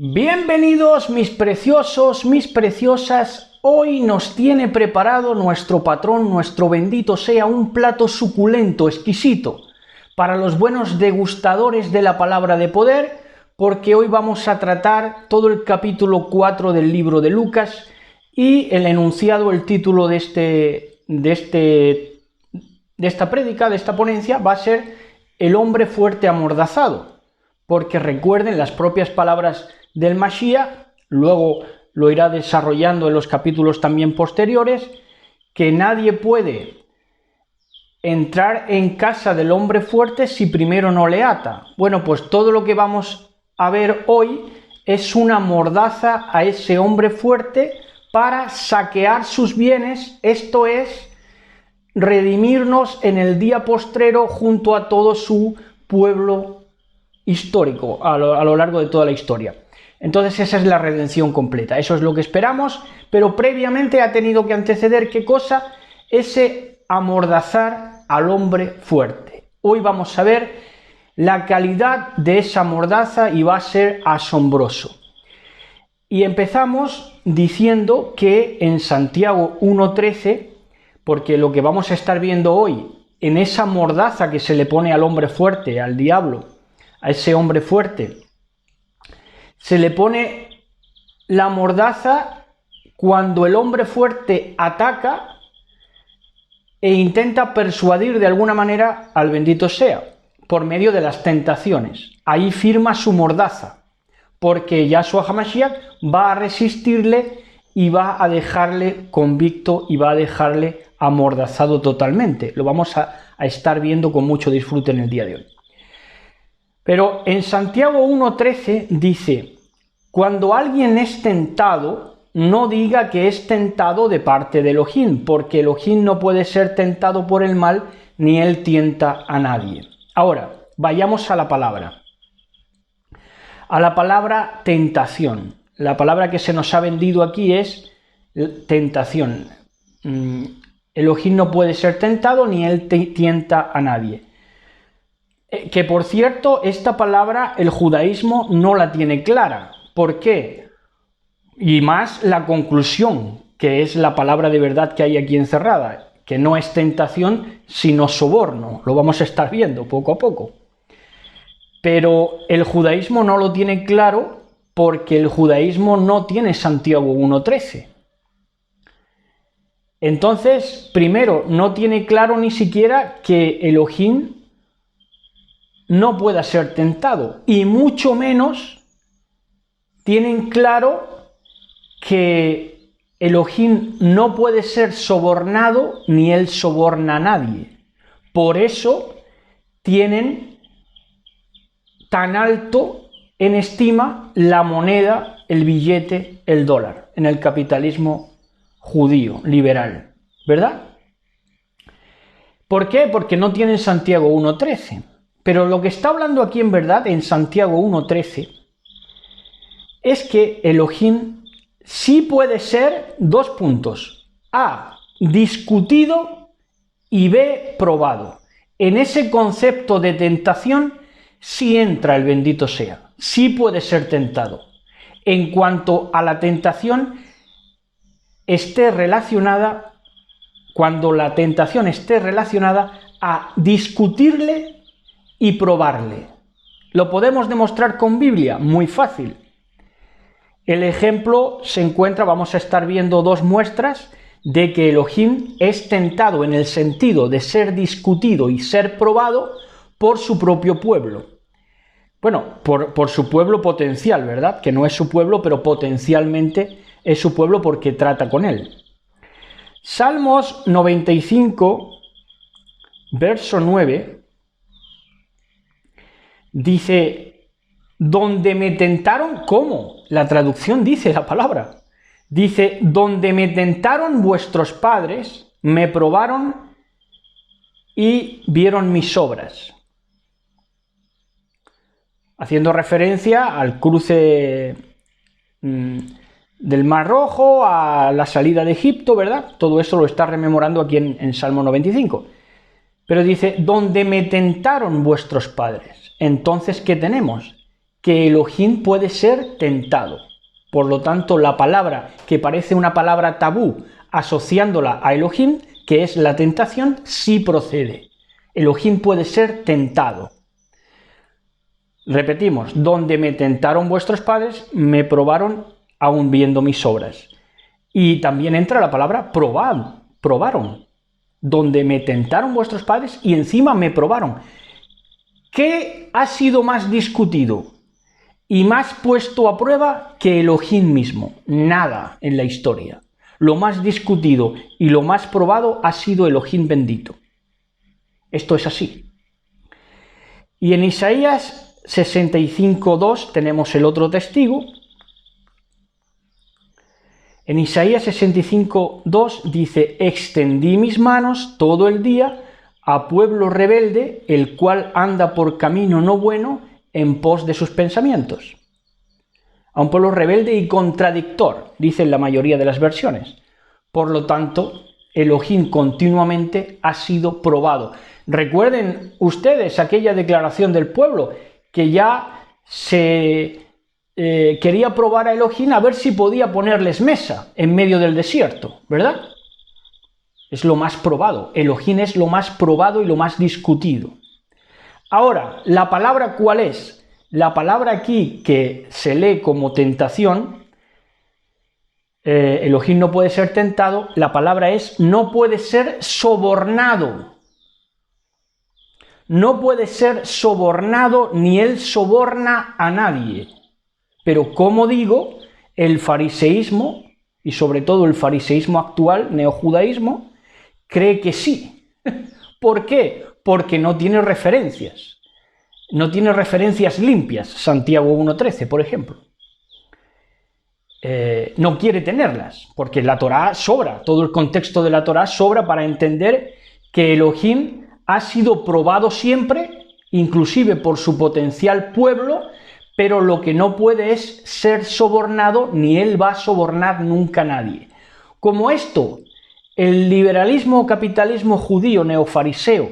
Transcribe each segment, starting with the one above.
Bienvenidos mis preciosos, mis preciosas. Hoy nos tiene preparado nuestro patrón, nuestro bendito sea, un plato suculento, exquisito, para los buenos degustadores de la palabra de poder, porque hoy vamos a tratar todo el capítulo 4 del libro de Lucas y el enunciado, el título de esta prédica, de esta ponencia, va a ser el hombre fuerte amordazado, porque recuerden las propias palabras del Mashiach, luego lo irá desarrollando en los capítulos también posteriores, que nadie puede entrar en casa del hombre fuerte si primero no le ata. Bueno, pues todo lo que vamos a ver hoy es una mordaza a ese hombre fuerte para saquear sus bienes, esto es, redimirnos en el día postrero junto a todo su pueblo histórico, a lo largo de toda la historia. Entonces esa es la redención completa, eso es lo que esperamos, pero previamente ha tenido que anteceder, ¿qué cosa? Ese amordazar al hombre fuerte. Hoy vamos a ver la calidad de esa mordaza y va a ser asombroso. Y empezamos diciendo que en Santiago 1:13, porque lo que vamos a estar viendo hoy, en esa mordaza que se le pone al hombre fuerte, al diablo, a ese hombre fuerte, se le pone la mordaza cuando el hombre fuerte ataca e intenta persuadir de alguna manera al bendito sea, por medio de las tentaciones. Ahí firma su mordaza, porque Yahshua HaMashiach va a resistirle y va a dejarle convicto y va a dejarle amordazado totalmente. Lo vamos a estar viendo con mucho disfrute en el día de hoy. Pero en Santiago 1:13 dice: cuando alguien es tentado, no diga que es tentado de parte de Elohim, porque Elohim no puede ser tentado por el mal, ni él tienta a nadie. Ahora, vayamos a la palabra. A la palabra tentación. La palabra que se nos ha vendido aquí es tentación. Elohim no puede ser tentado, ni él tienta a nadie. Que por cierto, esta palabra el judaísmo no la tiene clara. ¿Por qué? Y más la conclusión, que es la palabra de verdad que hay aquí encerrada, que no es tentación, sino soborno. Lo vamos a estar viendo poco a poco. Pero el judaísmo no lo tiene claro porque el judaísmo no tiene Santiago 1:13. Entonces, primero, no tiene claro ni siquiera que Elohim no pueda ser tentado, y mucho menos tienen claro que Elohim no puede ser sobornado ni él soborna a nadie. Por eso tienen tan alto en estima la moneda, el billete, el dólar, en el capitalismo judío, liberal, ¿verdad? ¿Por qué? Porque no tienen Santiago 1:13. Pero lo que está hablando aquí en verdad, en Santiago 1:13, es que Elohim sí puede ser, dos puntos: A, discutido, y B, probado. En ese concepto de tentación sí entra el bendito sea, sí puede ser tentado. En cuanto a la tentación esté relacionada, cuando la tentación esté relacionada a discutirle y probarle. ¿Lo podemos demostrar con Biblia? Muy fácil. El ejemplo se encuentra, vamos a estar viendo dos muestras de que Elohim es tentado en el sentido de ser discutido y ser probado por su propio pueblo. Bueno, por su pueblo potencial, ¿verdad? Que no es su pueblo, pero potencialmente es su pueblo porque trata con él. Salmos 95, verso 9, dice: donde me tentaron, ¿cómo? La traducción dice la palabra. Dice: donde me tentaron vuestros padres, me probaron y vieron mis obras. Haciendo referencia al cruce del Mar Rojo, a la salida de Egipto, ¿verdad? Todo eso lo está rememorando aquí en Salmo 95. Pero dice: donde me tentaron vuestros padres. Entonces, ¿qué tenemos? que Elohim puede ser tentado. Por lo tanto, la palabra que parece una palabra tabú, asociándola a Elohim, que es la tentación, sí procede. Elohim puede ser tentado. Repetimos, donde me tentaron vuestros padres, me probaron aun viendo mis obras. Y también entra la palabra probaron. Donde me tentaron vuestros padres y encima me probaron. ¿Qué ha sido más discutido y más puesto a prueba que Elohim mismo? Nada en la historia. Lo más discutido y lo más probado ha sido Elohim bendito. Esto es así. Y en Isaías 65:2 tenemos el otro testigo. En Isaías 65:2 dice: extendí mis manos todo el día a pueblo rebelde, el cual anda por camino no bueno en pos de sus pensamientos. A un pueblo rebelde y contradictor, dicen la mayoría de las versiones. Por lo tanto, Elohim continuamente ha sido probado. Recuerden ustedes aquella declaración del pueblo, que ya se quería probar a Elohim a ver si podía ponerles mesa en medio del desierto, ¿verdad? Es lo más probado. Elohim es lo más probado y lo más discutido. Ahora, ¿la palabra cuál es? La palabra aquí que se lee como tentación, Elohim no puede ser tentado, la palabra es no puede ser sobornado. No puede ser sobornado ni él soborna a nadie. Pero como digo, el fariseísmo, y sobre todo el fariseísmo actual, neojudaísmo, cree que sí. ¿Por qué? Porque no tiene referencias. No tiene referencias limpias. Santiago 1:13, por ejemplo. No quiere tenerlas, porque la Torá sobra, todo el contexto de la Torá sobra para entender que Elohim ha sido probado siempre, inclusive por su potencial pueblo, pero lo que no puede es ser sobornado, ni él va a sobornar nunca a nadie. Como esto, el liberalismo o capitalismo judío neofariseo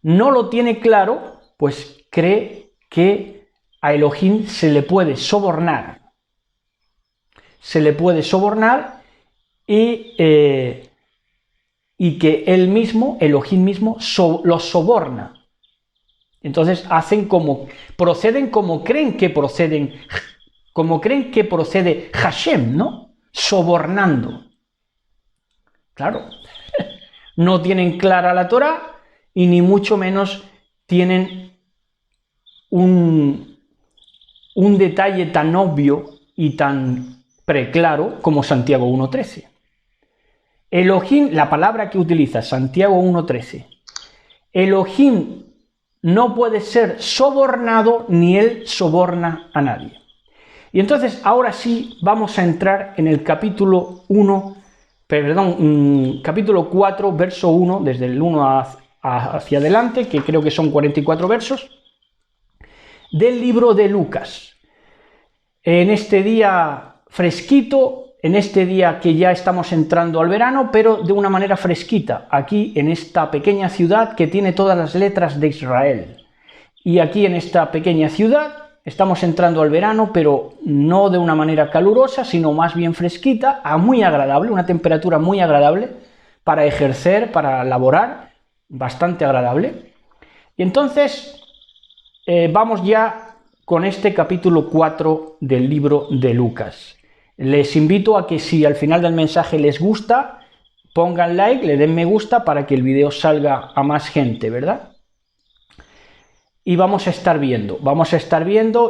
no lo tiene claro, pues cree que a Elohim se le puede sobornar. Se le puede sobornar y que él mismo, Elohim mismo, los soborna. Entonces proceden como creen que procede Hashem, ¿no? Sobornando. Claro, no tienen clara la Torá y ni mucho menos tienen un detalle tan obvio y tan preclaro como Santiago 1:13. Elohim, la palabra que utiliza Santiago 1:13, Elohim no puede ser sobornado ni él soborna a nadie. Y entonces ahora sí vamos a entrar en el capítulo 4, verso 1, desde el 1 hacia adelante, que creo que son 44 versos, del libro de Lucas. En este día fresquito, en este día que ya estamos entrando al verano, pero de una manera fresquita, aquí en esta pequeña ciudad que tiene todas las letras de Israel. Y aquí en esta pequeña ciudad estamos entrando al verano, pero no de una manera calurosa, sino más bien fresquita, muy agradable, una temperatura muy agradable para ejercer, para laborar, bastante agradable. Y entonces vamos ya con este capítulo 4 del libro de Lucas. Les invito a que si al final del mensaje les gusta, pongan like, le den me gusta para que el video salga a más gente, ¿verdad? Y vamos a estar viendo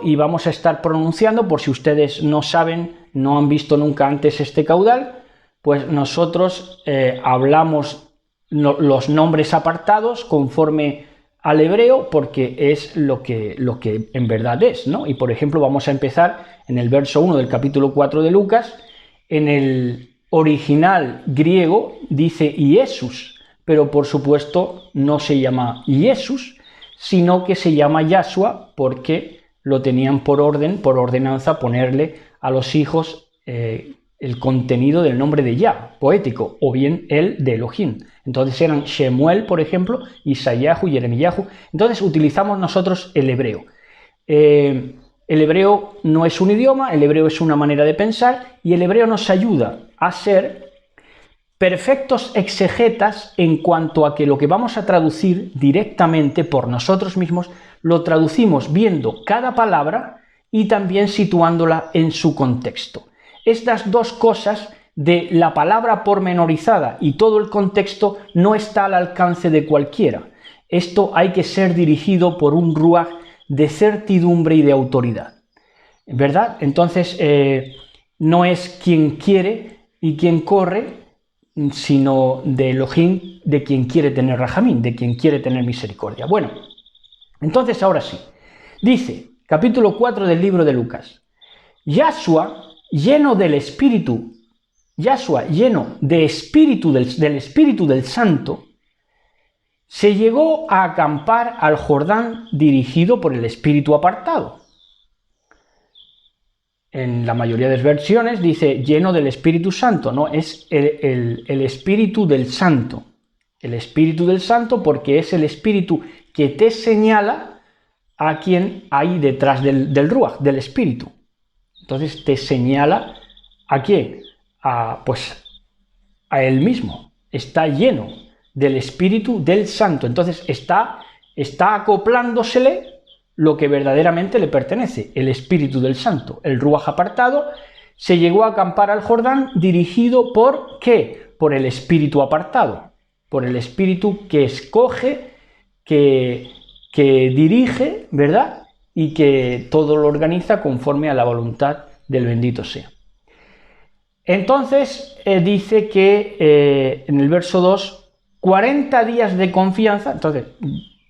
y vamos a estar pronunciando, por si ustedes no saben, no han visto nunca antes este caudal, pues nosotros hablamos los nombres apartados conforme al hebreo, porque es lo que en verdad es, ¿no? Y por ejemplo vamos a empezar en el verso 1 del capítulo 4 de Lucas. En el original griego dice Jesús, pero por supuesto no se llama Jesús, sino que se llama Yahshua, porque lo tenían por ordenanza, ponerle a los hijos el contenido del nombre de Yah, poético, o bien el de Elohim. Entonces eran Shemuel, por ejemplo, Isayahu, Jeremiyahu. Entonces utilizamos nosotros el hebreo. El hebreo no es un idioma, el hebreo es una manera de pensar y el hebreo nos ayuda a ser perfectos exegetas en cuanto a que lo que vamos a traducir directamente por nosotros mismos lo traducimos viendo cada palabra y también situándola en su contexto. Estas dos cosas de la palabra pormenorizada y todo el contexto no está al alcance de cualquiera. Esto hay que ser dirigido por un ruaj de certidumbre y de autoridad, ¿verdad? Entonces, no es quien quiere y quien corre, sino de Elohim, de quien quiere tener Rajamín, de quien quiere tener misericordia. Bueno, entonces ahora sí, dice, capítulo 4 del libro de Lucas, Yahshua, lleno del Espíritu, del Espíritu del Santo, se llegó a acampar al Jordán dirigido por el Espíritu apartado. En la mayoría de las versiones dice lleno del Espíritu Santo, no, es el Espíritu del Santo. El Espíritu del Santo porque es el Espíritu que te señala a quien hay detrás del Ruach, del Espíritu. Entonces te señala a quién, pues a él mismo. Está lleno del Espíritu del Santo. Entonces está acoplándosele lo que verdaderamente le pertenece, el Espíritu del Santo. El Ruaj apartado se llegó a acampar al Jordán dirigido por ¿qué? Por el Espíritu apartado, por el Espíritu que escoge, que dirige, ¿verdad? Y que todo lo organiza conforme a la voluntad del bendito sea. Entonces dice que en el verso 2, 40 días de confianza, entonces,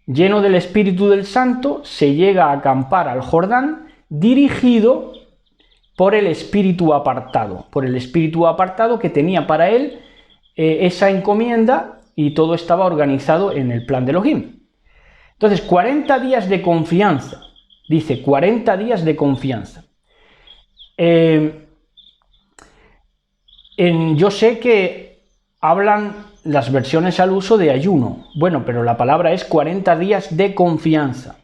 lleno del Espíritu del Santo, se llega a acampar al Jordán dirigido por el Espíritu apartado que tenía para él esa encomienda y todo estaba organizado en el plan de Elohim. Entonces, 40 días de confianza, dice, 40 días de confianza. Yo sé que hablan las versiones al uso de ayuno, bueno, pero la palabra es 40 días de confianza.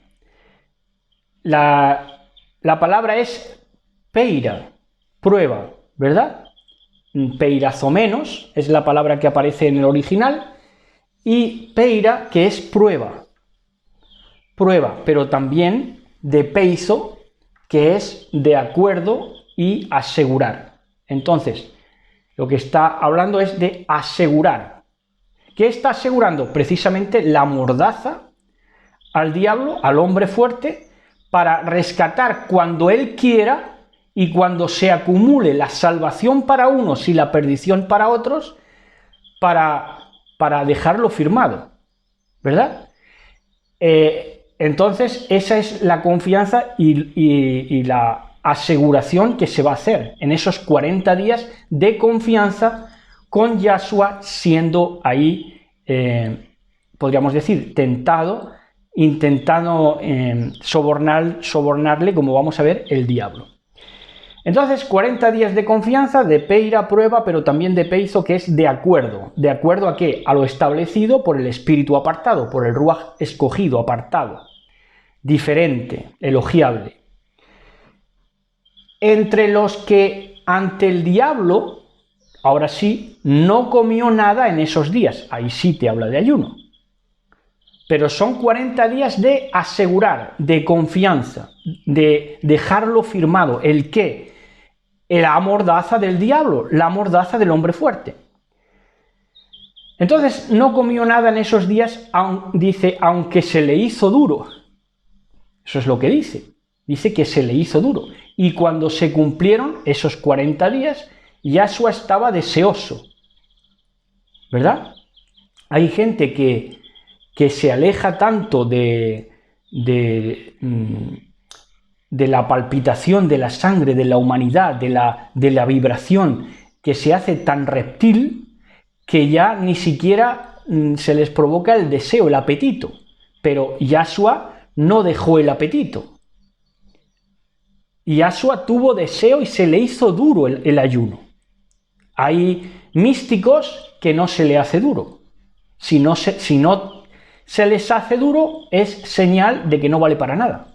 La palabra es peira, prueba, ¿verdad? Peirazomenos es la palabra que aparece en el original y peira, que es prueba, pero también de peizo, que es de acuerdo y asegurar. Entonces, lo que está hablando es de asegurar. ¿Qué está asegurando? Precisamente la mordaza al diablo, al hombre fuerte, para rescatar cuando él quiera y cuando se acumule la salvación para unos y la perdición para otros, para dejarlo firmado, ¿verdad? Entonces, esa es la confianza y la aseguración que se va a hacer en esos 40 días de confianza con Yahshua siendo ahí, podríamos decir, tentado, intentando sobornarle, como vamos a ver, el diablo. Entonces, 40 días de confianza, de peira, prueba, pero también de peizo, que es de acuerdo. ¿De acuerdo a qué? A lo establecido por el Espíritu apartado, por el Ruaj escogido, apartado, diferente, elogiable. Entre los que ante el diablo, ahora sí, no comió nada en esos días. Ahí sí te habla de ayuno. Pero son 40 días de asegurar, de confianza, de dejarlo firmado. ¿El qué? La mordaza del diablo, la mordaza del hombre fuerte. Entonces, no comió nada en esos días, dice, aunque se le hizo duro. Eso es lo que dice. Dice que se le hizo duro. Y cuando se cumplieron esos 40 días, Yahshua estaba deseoso, ¿verdad? Hay gente que se aleja tanto de la palpitación de la sangre, de la humanidad, de la vibración, que se hace tan reptil que ya ni siquiera se les provoca el deseo, el apetito. Pero Yahshua no dejó el apetito. Yahshua tuvo deseo y se le hizo duro el ayuno. Hay místicos que no se le hace duro. Si no se les hace duro, es señal de que no vale para nada.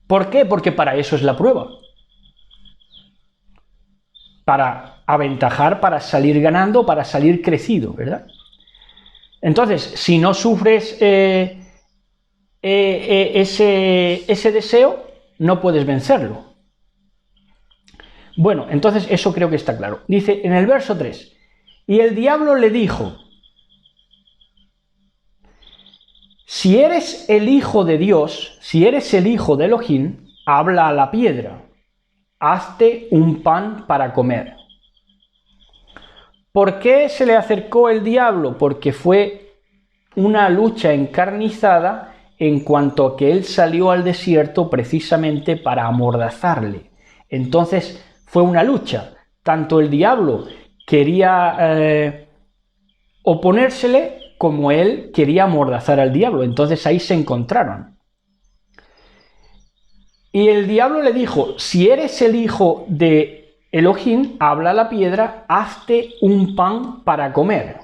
¿Por qué? Porque para eso es la prueba. Para aventajar, para salir ganando, para salir crecido, ¿verdad? Entonces, si no sufres ese deseo, no puedes vencerlo. Bueno, entonces eso creo que está claro. Dice en el verso 3, y el diablo le dijo, si eres el hijo de Dios, si eres el hijo de Elohim, habla a la piedra, hazte un pan para comer. ¿Por qué se le acercó el diablo? Porque fue una lucha encarnizada en cuanto a que él salió al desierto precisamente para amordazarle. Entonces fue una lucha. Tanto el diablo quería oponérsele como él quería amordazar al diablo. Entonces ahí se encontraron. Y el diablo le dijo, si eres el hijo de Elohim, habla a la piedra, hazte un pan para comer.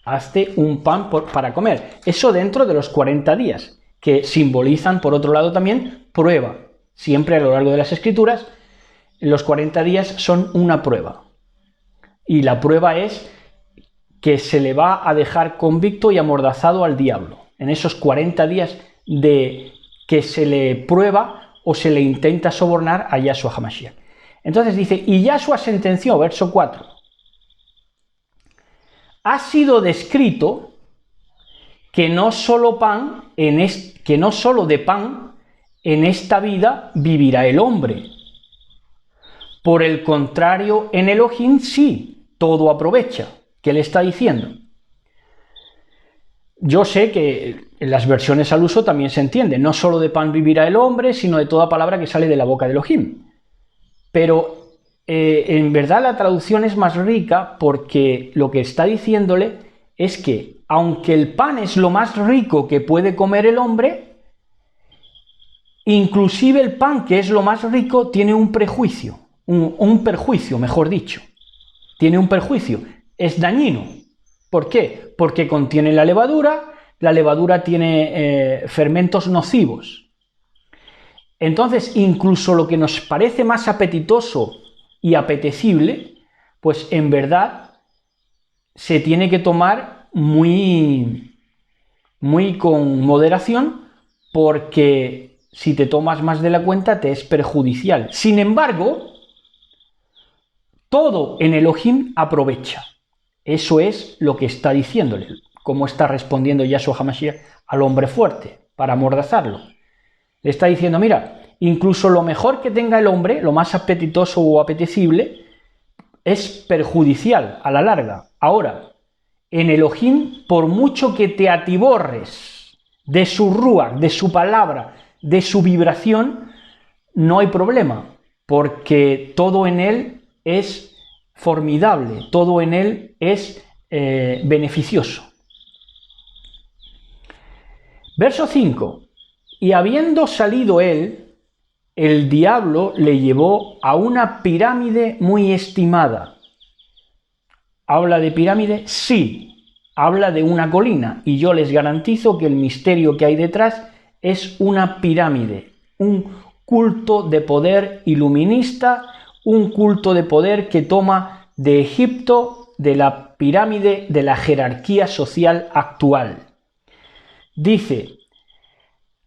Hazte un pan para comer. Eso dentro de los 40 días, que simbolizan, por otro lado, también prueba. Siempre a lo largo de las Escrituras, los 40 días son una prueba. Y la prueba es que se le va a dejar convicto y amordazado al diablo. En esos 40 días de que se le prueba o se le intenta sobornar a Yahshua HaMashiach. Entonces dice, y Yahshua sentenció, verso 4, ha sido descrito que no solo de pan en esta vida vivirá el hombre. Por el contrario, en Elohim sí, todo aprovecha. ¿Qué le está diciendo? Yo sé que en las versiones al uso también se entiende, no solo de pan vivirá el hombre, sino de toda palabra que sale de la boca de Elohim. Pero en verdad la traducción es más rica porque lo que está diciéndole es que, aunque el pan es lo más rico que puede comer el hombre, inclusive el pan, que es lo más rico, tiene un prejuicio, un perjuicio, mejor dicho. Tiene un perjuicio, es dañino. ¿Por qué? Porque contiene la levadura tiene fermentos nocivos. Entonces, incluso lo que nos parece más apetitoso y apetecible, pues en verdad se tiene que tomar muy con moderación, porque si te tomas más de la cuenta te es perjudicial. Sin embargo, todo en Elohim aprovecha. Eso es lo que está diciéndole, cómo está respondiendo Yahshua HaMashiach al hombre fuerte para amordazarlo. Le está diciendo, mira, incluso lo mejor que tenga el hombre, lo más apetitoso o apetecible, es perjudicial a la larga. Ahora, en Elohim, por mucho que te atiborres de su ruach, de su palabra, de su vibración, no hay problema, porque todo en él es formidable, todo en él es beneficioso. Verso 5. Y habiendo salido él, el diablo le llevó a una pirámide muy estimada. ¿Habla de pirámide? Sí, habla de una colina, y yo les garantizo que el misterio que hay detrás es una pirámide, un culto de poder iluminista, un culto de poder que toma de Egipto, de la pirámide de la jerarquía social actual. Dice,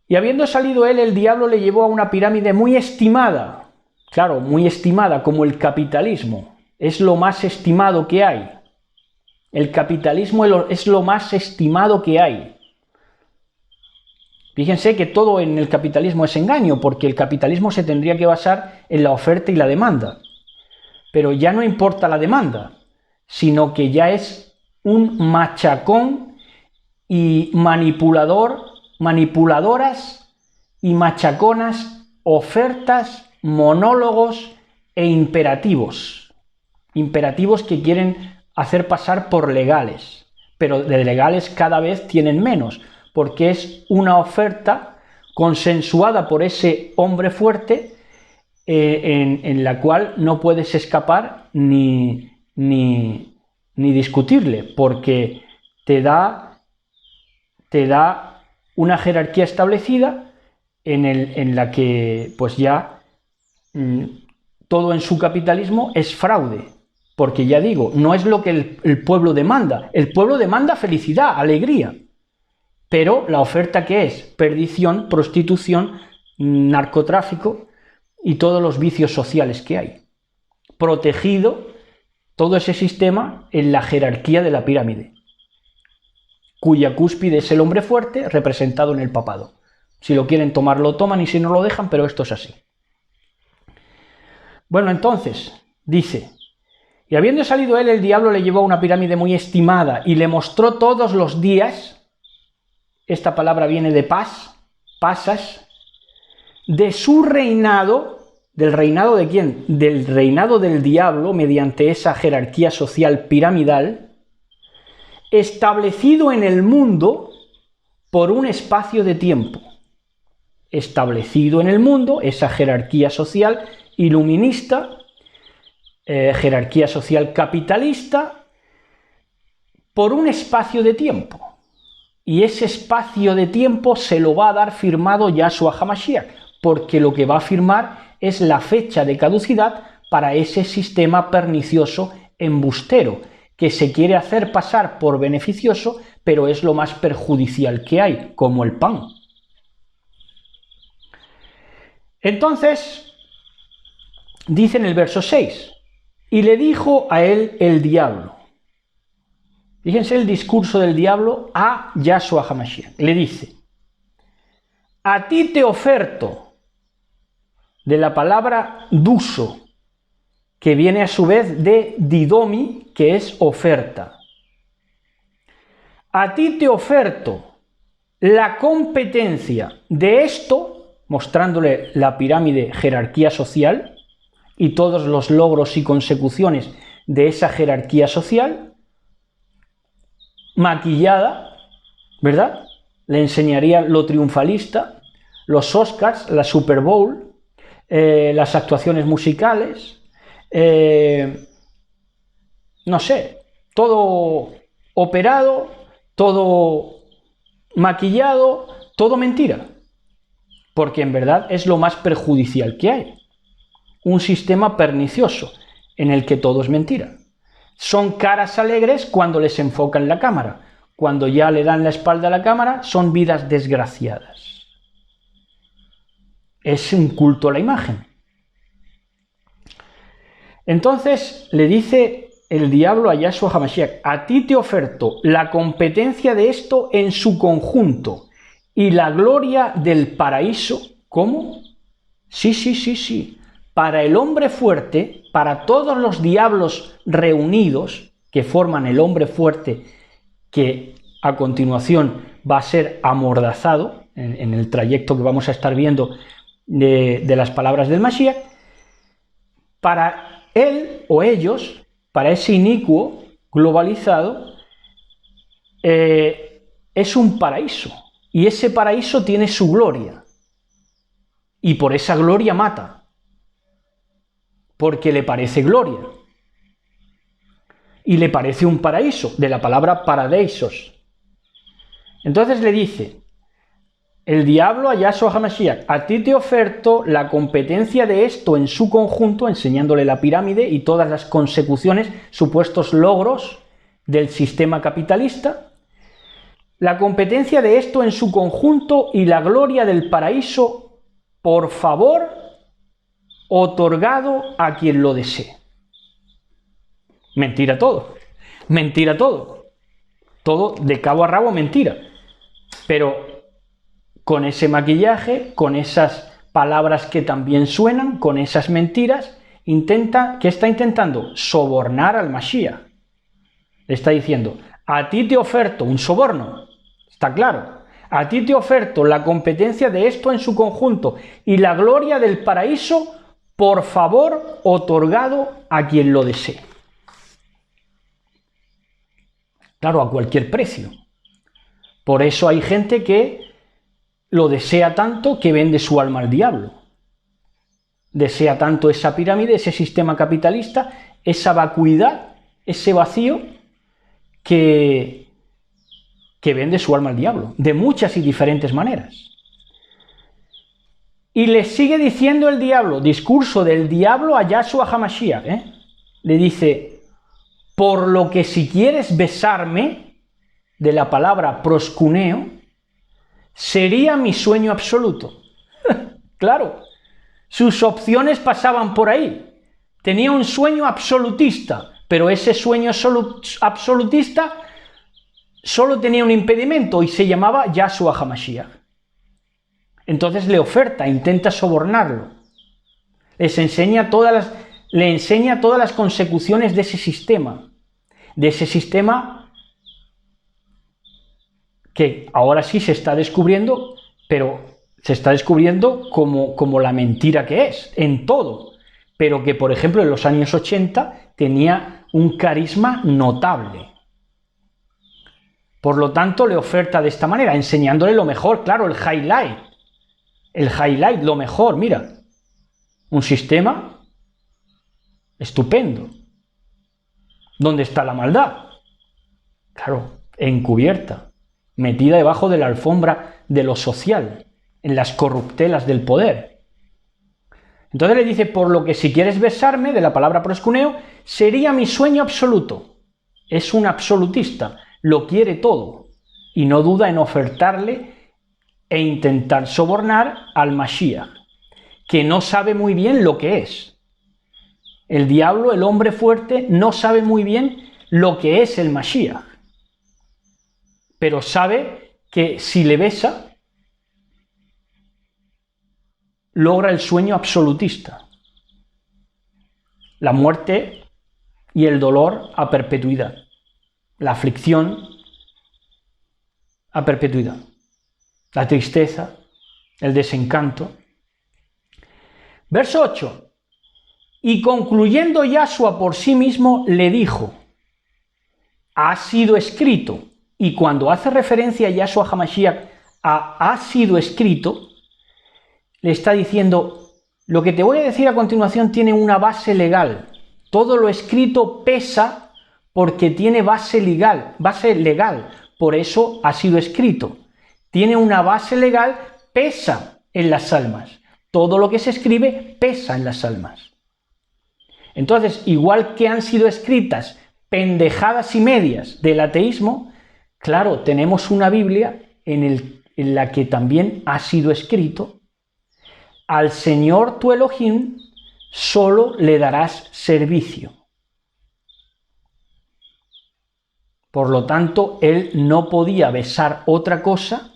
y habiendo salido él, el diablo le llevó a una pirámide muy estimada. Claro, muy estimada, como el capitalismo. Es lo más estimado que hay. El capitalismo es lo más estimado que hay. Fíjense que todo en el capitalismo es engaño, porque el capitalismo se tendría que basar en la oferta y la demanda. Pero ya no importa la demanda, sino que ya es un machacón y manipuladoras y machaconas ofertas, monólogos e imperativos. Imperativos que quieren hacer pasar por legales, pero de legales cada vez tienen menos, porque es una oferta consensuada por ese hombre fuerte en la cual no puedes escapar ni discutirle, porque te da una jerarquía establecida en la que pues ya todo en su capitalismo es fraude, porque ya digo, no es lo que el pueblo demanda. El pueblo demanda felicidad, alegría, pero la oferta ¿qué es? Perdición, prostitución, narcotráfico y todos los vicios sociales que hay. Protegido todo ese sistema en la jerarquía de la pirámide, cuya cúspide es el hombre fuerte representado en el papado. Si lo quieren tomar, lo toman, y si no lo dejan, pero esto es así. Bueno, entonces, dice, y habiendo salido él, el diablo le llevó a una pirámide muy estimada y le mostró todos los días, esta palabra viene de paz, pasas, de su reinado. ¿Del reinado de quién? Del reinado del diablo, mediante esa jerarquía social piramidal, establecido en el mundo por un espacio de tiempo. Establecido en el mundo, esa jerarquía social iluminista, jerarquía social capitalista, por un espacio de tiempo. Y ese espacio de tiempo se lo va a dar firmado Yahshua HaMashiach, porque lo que va a firmar es la fecha de caducidad para ese sistema pernicioso embustero, que se quiere hacer pasar por beneficioso, pero es lo más perjudicial que hay, como el pan. Entonces, dice en el verso 6, y le dijo a él el diablo. Fíjense el discurso del diablo a Yahshua HaMashiach. Le dice, a ti te oferto, de la palabra duso, que viene a su vez de didomi, que es oferta. A ti te oferto la competencia de esto, mostrándole la pirámide jerarquía social y todos los logros y consecuciones de esa jerarquía social, maquillada, ¿verdad? Le enseñaría lo triunfalista, los Oscars, la Super Bowl, las actuaciones musicales, no sé, todo operado, todo maquillado, todo mentira, porque en verdad es lo más perjudicial que hay. Un sistema pernicioso en el que todo es mentira. Son caras alegres cuando les enfocan la cámara, cuando ya le dan la espalda a la cámara son vidas desgraciadas. Es un culto a la imagen. Entonces le dice el diablo a Yahshua HaMashiach, a ti te oferto la competencia de esto en su conjunto y la gloria del paraíso. ¿Cómo? Sí. Para el hombre fuerte, para todos los diablos reunidos que forman el hombre fuerte, que a continuación va a ser amordazado en el trayecto que vamos a estar viendo de las palabras del Mashiach, para él o ellos, para ese inicuo globalizado, es un paraíso, y ese paraíso tiene su gloria, y por esa gloria mata, porque le parece gloria, y le parece un paraíso, de la palabra paradeisos. Entonces le dice el diablo a Yahshua HaMashiach, a ti te oferto la competencia de esto en su conjunto, enseñándole la pirámide y todas las consecuciones, supuestos logros del sistema capitalista, la competencia de esto en su conjunto y la gloria del paraíso, por favor, otorgado a quien lo desee. Mentira todo, todo de cabo a rabo mentira, pero con ese maquillaje, con esas palabras que también suenan, con esas mentiras, ¿qué está intentando? Sobornar al Mashiach. Le está diciendo, a ti te oferto un soborno, está claro, a ti te oferto la competencia de esto en su conjunto y la gloria del paraíso, por favor, otorgado a quien lo desee. Claro, a cualquier precio. Por eso hay gente que lo desea tanto que vende su alma al diablo. Desea tanto esa pirámide, ese sistema capitalista, esa vacuidad, ese vacío, que que vende su alma al diablo, de muchas y diferentes maneras. Y le sigue diciendo el diablo, discurso del diablo a Yahshua HaMashiach, le dice, por lo que si quieres besarme, de la palabra proscuneo, sería mi sueño absoluto. Claro, sus opciones pasaban por ahí. Tenía un sueño absolutista, pero ese sueño absolutista solo tenía un impedimento y se llamaba Yahshua HaMashiach. Entonces le oferta, intenta sobornarlo. Le enseña todas las consecuciones de ese sistema que ahora sí se está descubriendo, pero se está descubriendo como la mentira que es, en todo. Pero que, por ejemplo, en los años 80 tenía un carisma notable. Por lo tanto, le oferta de esta manera, enseñándole lo mejor, claro, el highlight, lo mejor, mira, un sistema estupendo. ¿Dónde está la maldad? Claro, encubierta, metida debajo de la alfombra de lo social, en las corruptelas del poder. Entonces le dice, por lo que si quieres besarme, de la palabra proscuneo, sería mi sueño absoluto. Es un absolutista, lo quiere todo, y no duda en ofertarle e intentar sobornar al Mashiach, que no sabe muy bien lo que es. El diablo, el hombre fuerte, no sabe muy bien lo que es el Mashiach, pero sabe que si le besa, logra el sueño absolutista, la muerte y el dolor a perpetuidad, la aflicción a perpetuidad, la tristeza, el desencanto. Verso 8. Y concluyendo Yahshua por sí mismo, le dijo, ha sido escrito. Y cuando hace referencia a Yahshua HaMashiach a ha sido escrito, le está diciendo, lo que te voy a decir a continuación tiene una base legal. Todo lo escrito pesa porque tiene base legal. Por eso ha sido escrito. Tiene una base legal, pesa en las almas. Todo lo que se escribe pesa en las almas. Entonces, igual que han sido escritas pendejadas y medias del ateísmo, claro, tenemos una Biblia en la que también ha sido escrito, al Señor tu Elohim solo le darás servicio. Por lo tanto, él no podía besar otra cosa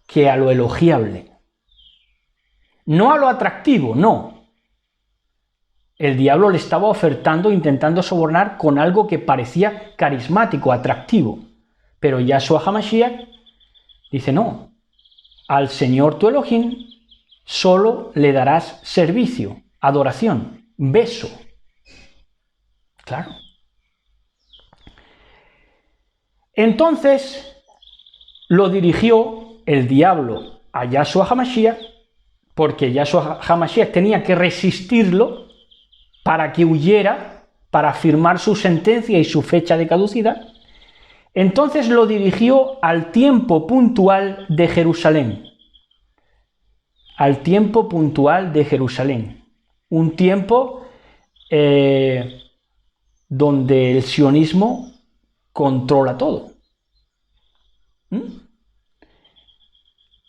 que a lo elogiable. No a lo atractivo, no. El diablo le estaba ofertando, intentando sobornar con algo que parecía carismático, atractivo. Pero Yahshua HaMashiach dice, no, al Señor tu Elohim solo le darás servicio, adoración, beso. Claro. Entonces lo dirigió el diablo a Yahshua HaMashiach, porque Yahshua HaMashiach tenía que resistirlo para que huyera, para firmar su sentencia y su fecha de caducidad. Entonces lo dirigió al tiempo puntual de Jerusalén. Al tiempo puntual de Jerusalén. Un tiempo donde el sionismo controla todo.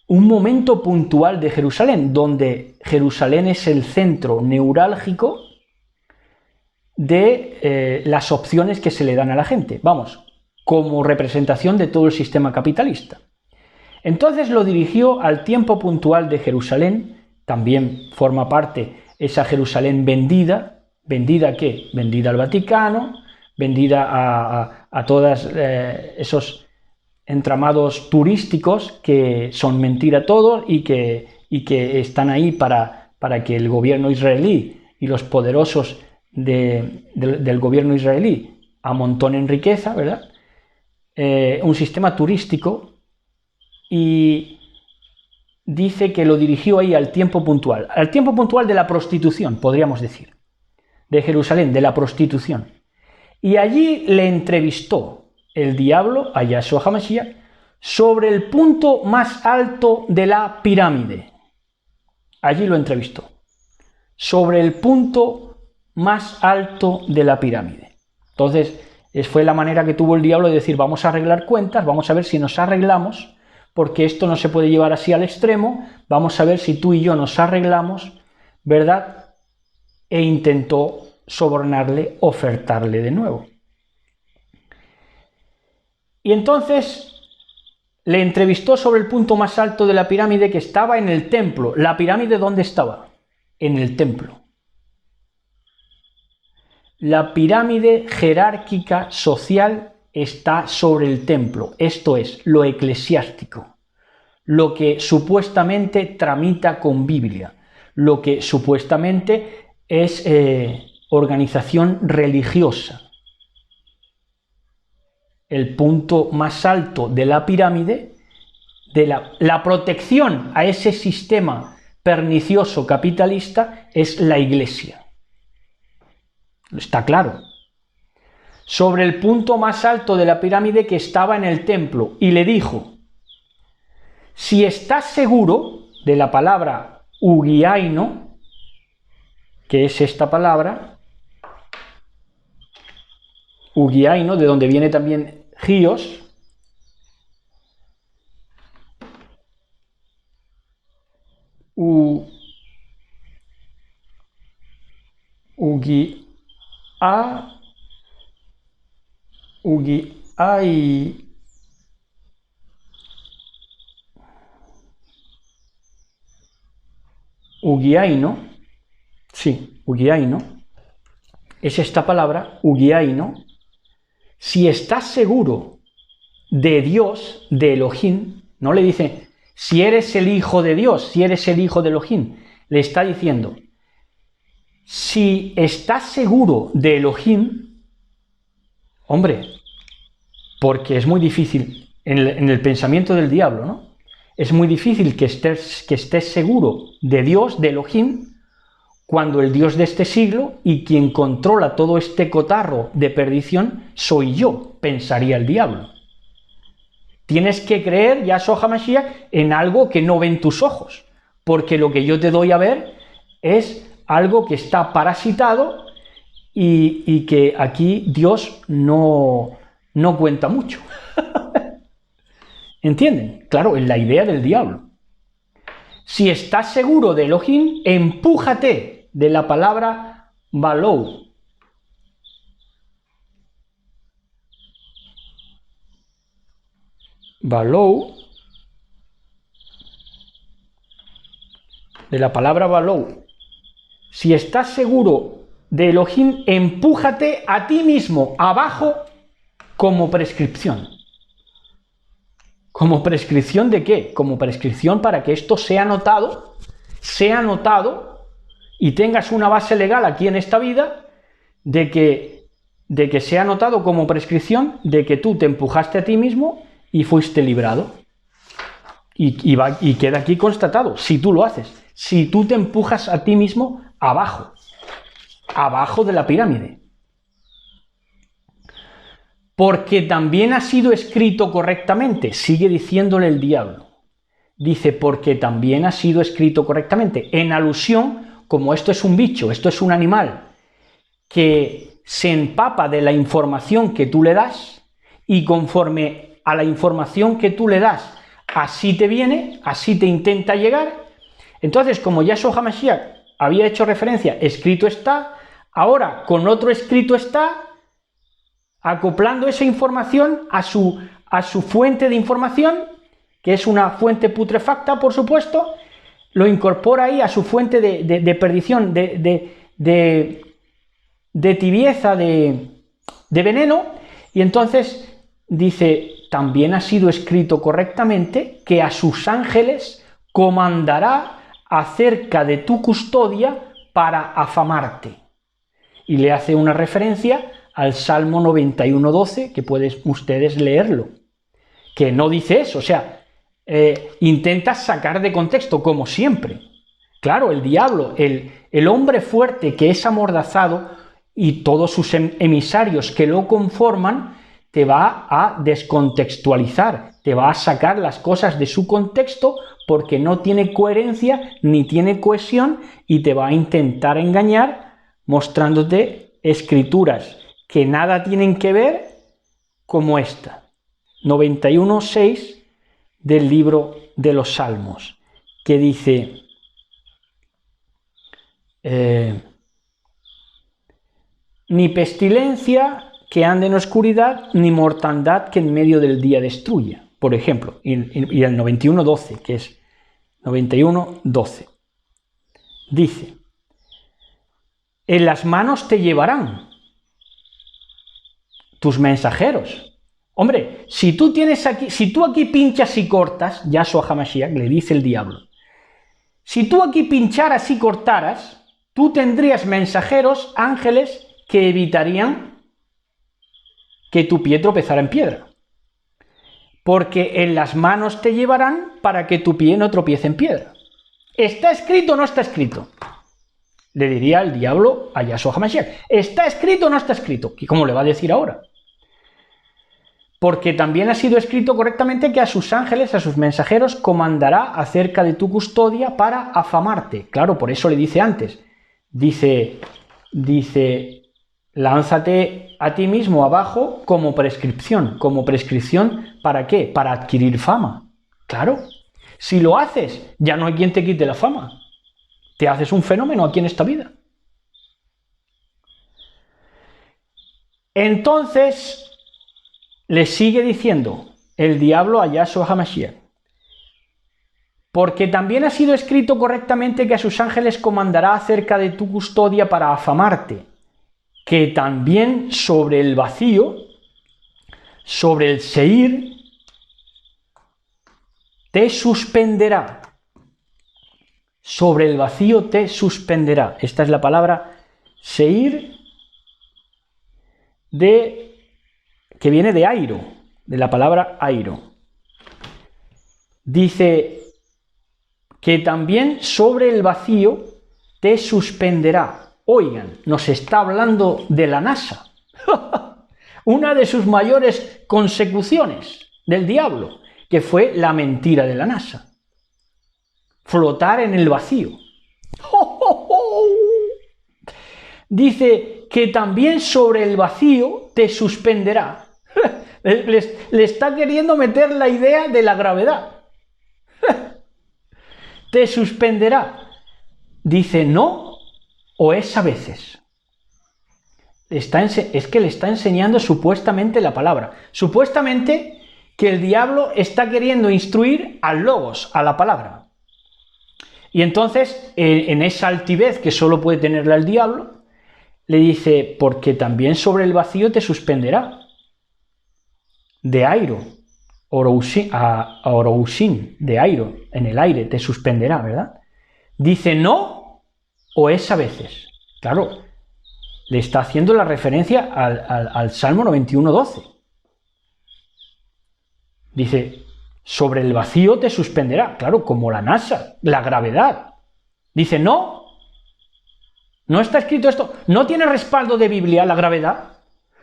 Un momento puntual de Jerusalén, donde Jerusalén es el centro neurálgico de las opciones que se le dan a la gente. Vamos, como representación de todo el sistema capitalista. Entonces lo dirigió al tiempo puntual de Jerusalén, también forma parte esa Jerusalén vendida. ¿Vendida a qué? Vendida al Vaticano, vendida a todos esos entramados turísticos que son mentira todos y que están ahí para que el gobierno israelí y los poderosos del gobierno israelí amontonen riqueza, ¿verdad? Un sistema turístico, y dice que lo dirigió ahí al tiempo puntual de la prostitución, podríamos decir, de Jerusalén, de la prostitución. Y allí le entrevistó el diablo a Yahshua HaMashiach sobre el punto más alto de la pirámide. Allí lo entrevistó. Sobre el punto más alto de la pirámide. Entonces, fue la manera que tuvo el diablo de decir, vamos a arreglar cuentas, vamos a ver si nos arreglamos, porque esto no se puede llevar así al extremo, vamos a ver si tú y yo nos arreglamos, ¿verdad? E intentó sobornarle, ofertarle de nuevo. Y entonces le entrevistó sobre el punto más alto de la pirámide, que estaba en el templo. ¿La pirámide dónde estaba? En el templo. La pirámide jerárquica social está sobre el templo, esto es, lo eclesiástico, lo que supuestamente tramita con Biblia, lo que supuestamente es organización religiosa. El punto más alto de la pirámide, de la protección a ese sistema pernicioso capitalista, es la Iglesia. Está claro. Sobre el punto más alto de la pirámide que estaba en el templo, y le dijo, si estás seguro de la palabra ugiaino, que es esta palabra, ugiaino, de donde viene también gios, ugiaino, sí, ugiaino, es esta palabra, ugiaino. Si estás seguro de Dios, de Elohim, no le dice, si eres el hijo de Dios, si eres el hijo de Elohim, le está diciendo, si estás seguro de Elohim, hombre, porque es muy difícil, en el pensamiento del diablo, ¿no? Es muy difícil que estés seguro de Dios, de Elohim, cuando el Dios de este siglo y quien controla todo este cotarro de perdición soy yo, pensaría el diablo. Tienes que creer, Yahshua HaMashiach, en algo que no ven tus ojos, porque lo que yo te doy a ver es algo que está parasitado y que aquí Dios no cuenta mucho. ¿Entienden? Claro, es la idea del diablo. Si estás seguro de Elohim, empújate de la palabra balou. Balou, de la palabra balou. Si estás seguro de Elohim, empújate a ti mismo abajo como prescripción. ¿Como prescripción de qué? Como prescripción para que esto sea notado y tengas una base legal aquí en esta vida de que sea notado como prescripción de que tú te empujaste a ti mismo y fuiste librado. Y queda aquí constatado, si tú lo haces, si tú te empujas a ti mismo abajo de la pirámide. Porque también ha sido escrito correctamente, sigue diciéndole el diablo. Dice, porque también ha sido escrito correctamente, en alusión, como esto es un bicho, esto es un animal, que se empapa de la información que tú le das, y conforme a la información que tú le das, así te viene, así te intenta llegar. Entonces, como Yahshua HaMashiach había hecho referencia, escrito está, ahora con otro escrito está, acoplando esa información a su fuente de información, que es una fuente putrefacta, por supuesto, lo incorpora ahí a su fuente de perdición, de tibieza, de veneno, y entonces dice, también ha sido escrito correctamente que a sus ángeles comandará acerca de tu custodia para afamarte. Y le hace una referencia al Salmo 91:12, que pueden ustedes leerlo, que no dice eso, o sea, intenta sacar de contexto, como siempre. Claro, el diablo, el hombre fuerte que es amordazado y todos sus emisarios que lo conforman, te va a descontextualizar, te va a sacar las cosas de su contexto porque no tiene coherencia ni tiene cohesión y te va a intentar engañar mostrándote escrituras que nada tienen que ver como esta. 91.6 del libro de los Salmos, que dice ni pestilencia que ande en oscuridad, ni mortandad que en medio del día destruya, por ejemplo, y el 91.12, que es 91.12, dice, en las manos te llevarán tus mensajeros. Hombre, si tú aquí pinchas y cortas, Yahshua HaMashiach, le dice el diablo, si tú aquí pincharas y cortaras, tú tendrías mensajeros, ángeles, que evitarían que tu pie tropezara en piedra. Porque en las manos te llevarán para que tu pie no tropiece en piedra. ¿Está escrito o no está escrito? Le diría el diablo a Yahshua HaMashiach. ¿Está escrito o no está escrito? ¿Y cómo le va a decir ahora? Porque también ha sido escrito correctamente que a sus ángeles, a sus mensajeros, comandará acerca de tu custodia para afamarte. Claro, por eso le dice antes. Dice, lánzate a ti mismo abajo como prescripción. ¿Como prescripción para qué? Para adquirir fama. Claro, si lo haces, ya no hay quien te quite la fama. Te haces un fenómeno aquí en esta vida. Entonces, le sigue diciendo el diablo a Yahshua HaMashiach, porque también ha sido escrito correctamente que a sus ángeles comandará acerca de tu custodia para afamarte, que también sobre el vacío, sobre el Seir, te suspenderá. Sobre el vacío te suspenderá. Esta es la palabra Seir, que viene de airo, de la palabra airo. Dice que también sobre el vacío te suspenderá. Oigan, nos está hablando de la NASA. Una de sus mayores consecuciones del diablo, que fue la mentira de la NASA. Flotar en el vacío. Dice que también sobre el vacío te suspenderá. Le está queriendo meter la idea de la gravedad. Te suspenderá. Dice no o es a veces. Es que le está enseñando supuestamente la palabra. Supuestamente que el diablo está queriendo instruir al logos, a la palabra. Y entonces, en esa altivez que solo puede tenerla el diablo, le dice, porque también sobre el vacío te suspenderá. De airo, a orousin, de airo, en el aire, te suspenderá, ¿verdad? Dice no o es a veces. Claro, le está haciendo la referencia al Salmo 91.12. Dice, sobre el vacío te suspenderá. Claro, como la NASA, la gravedad. Dice, no está escrito esto. No tiene respaldo de Biblia la gravedad.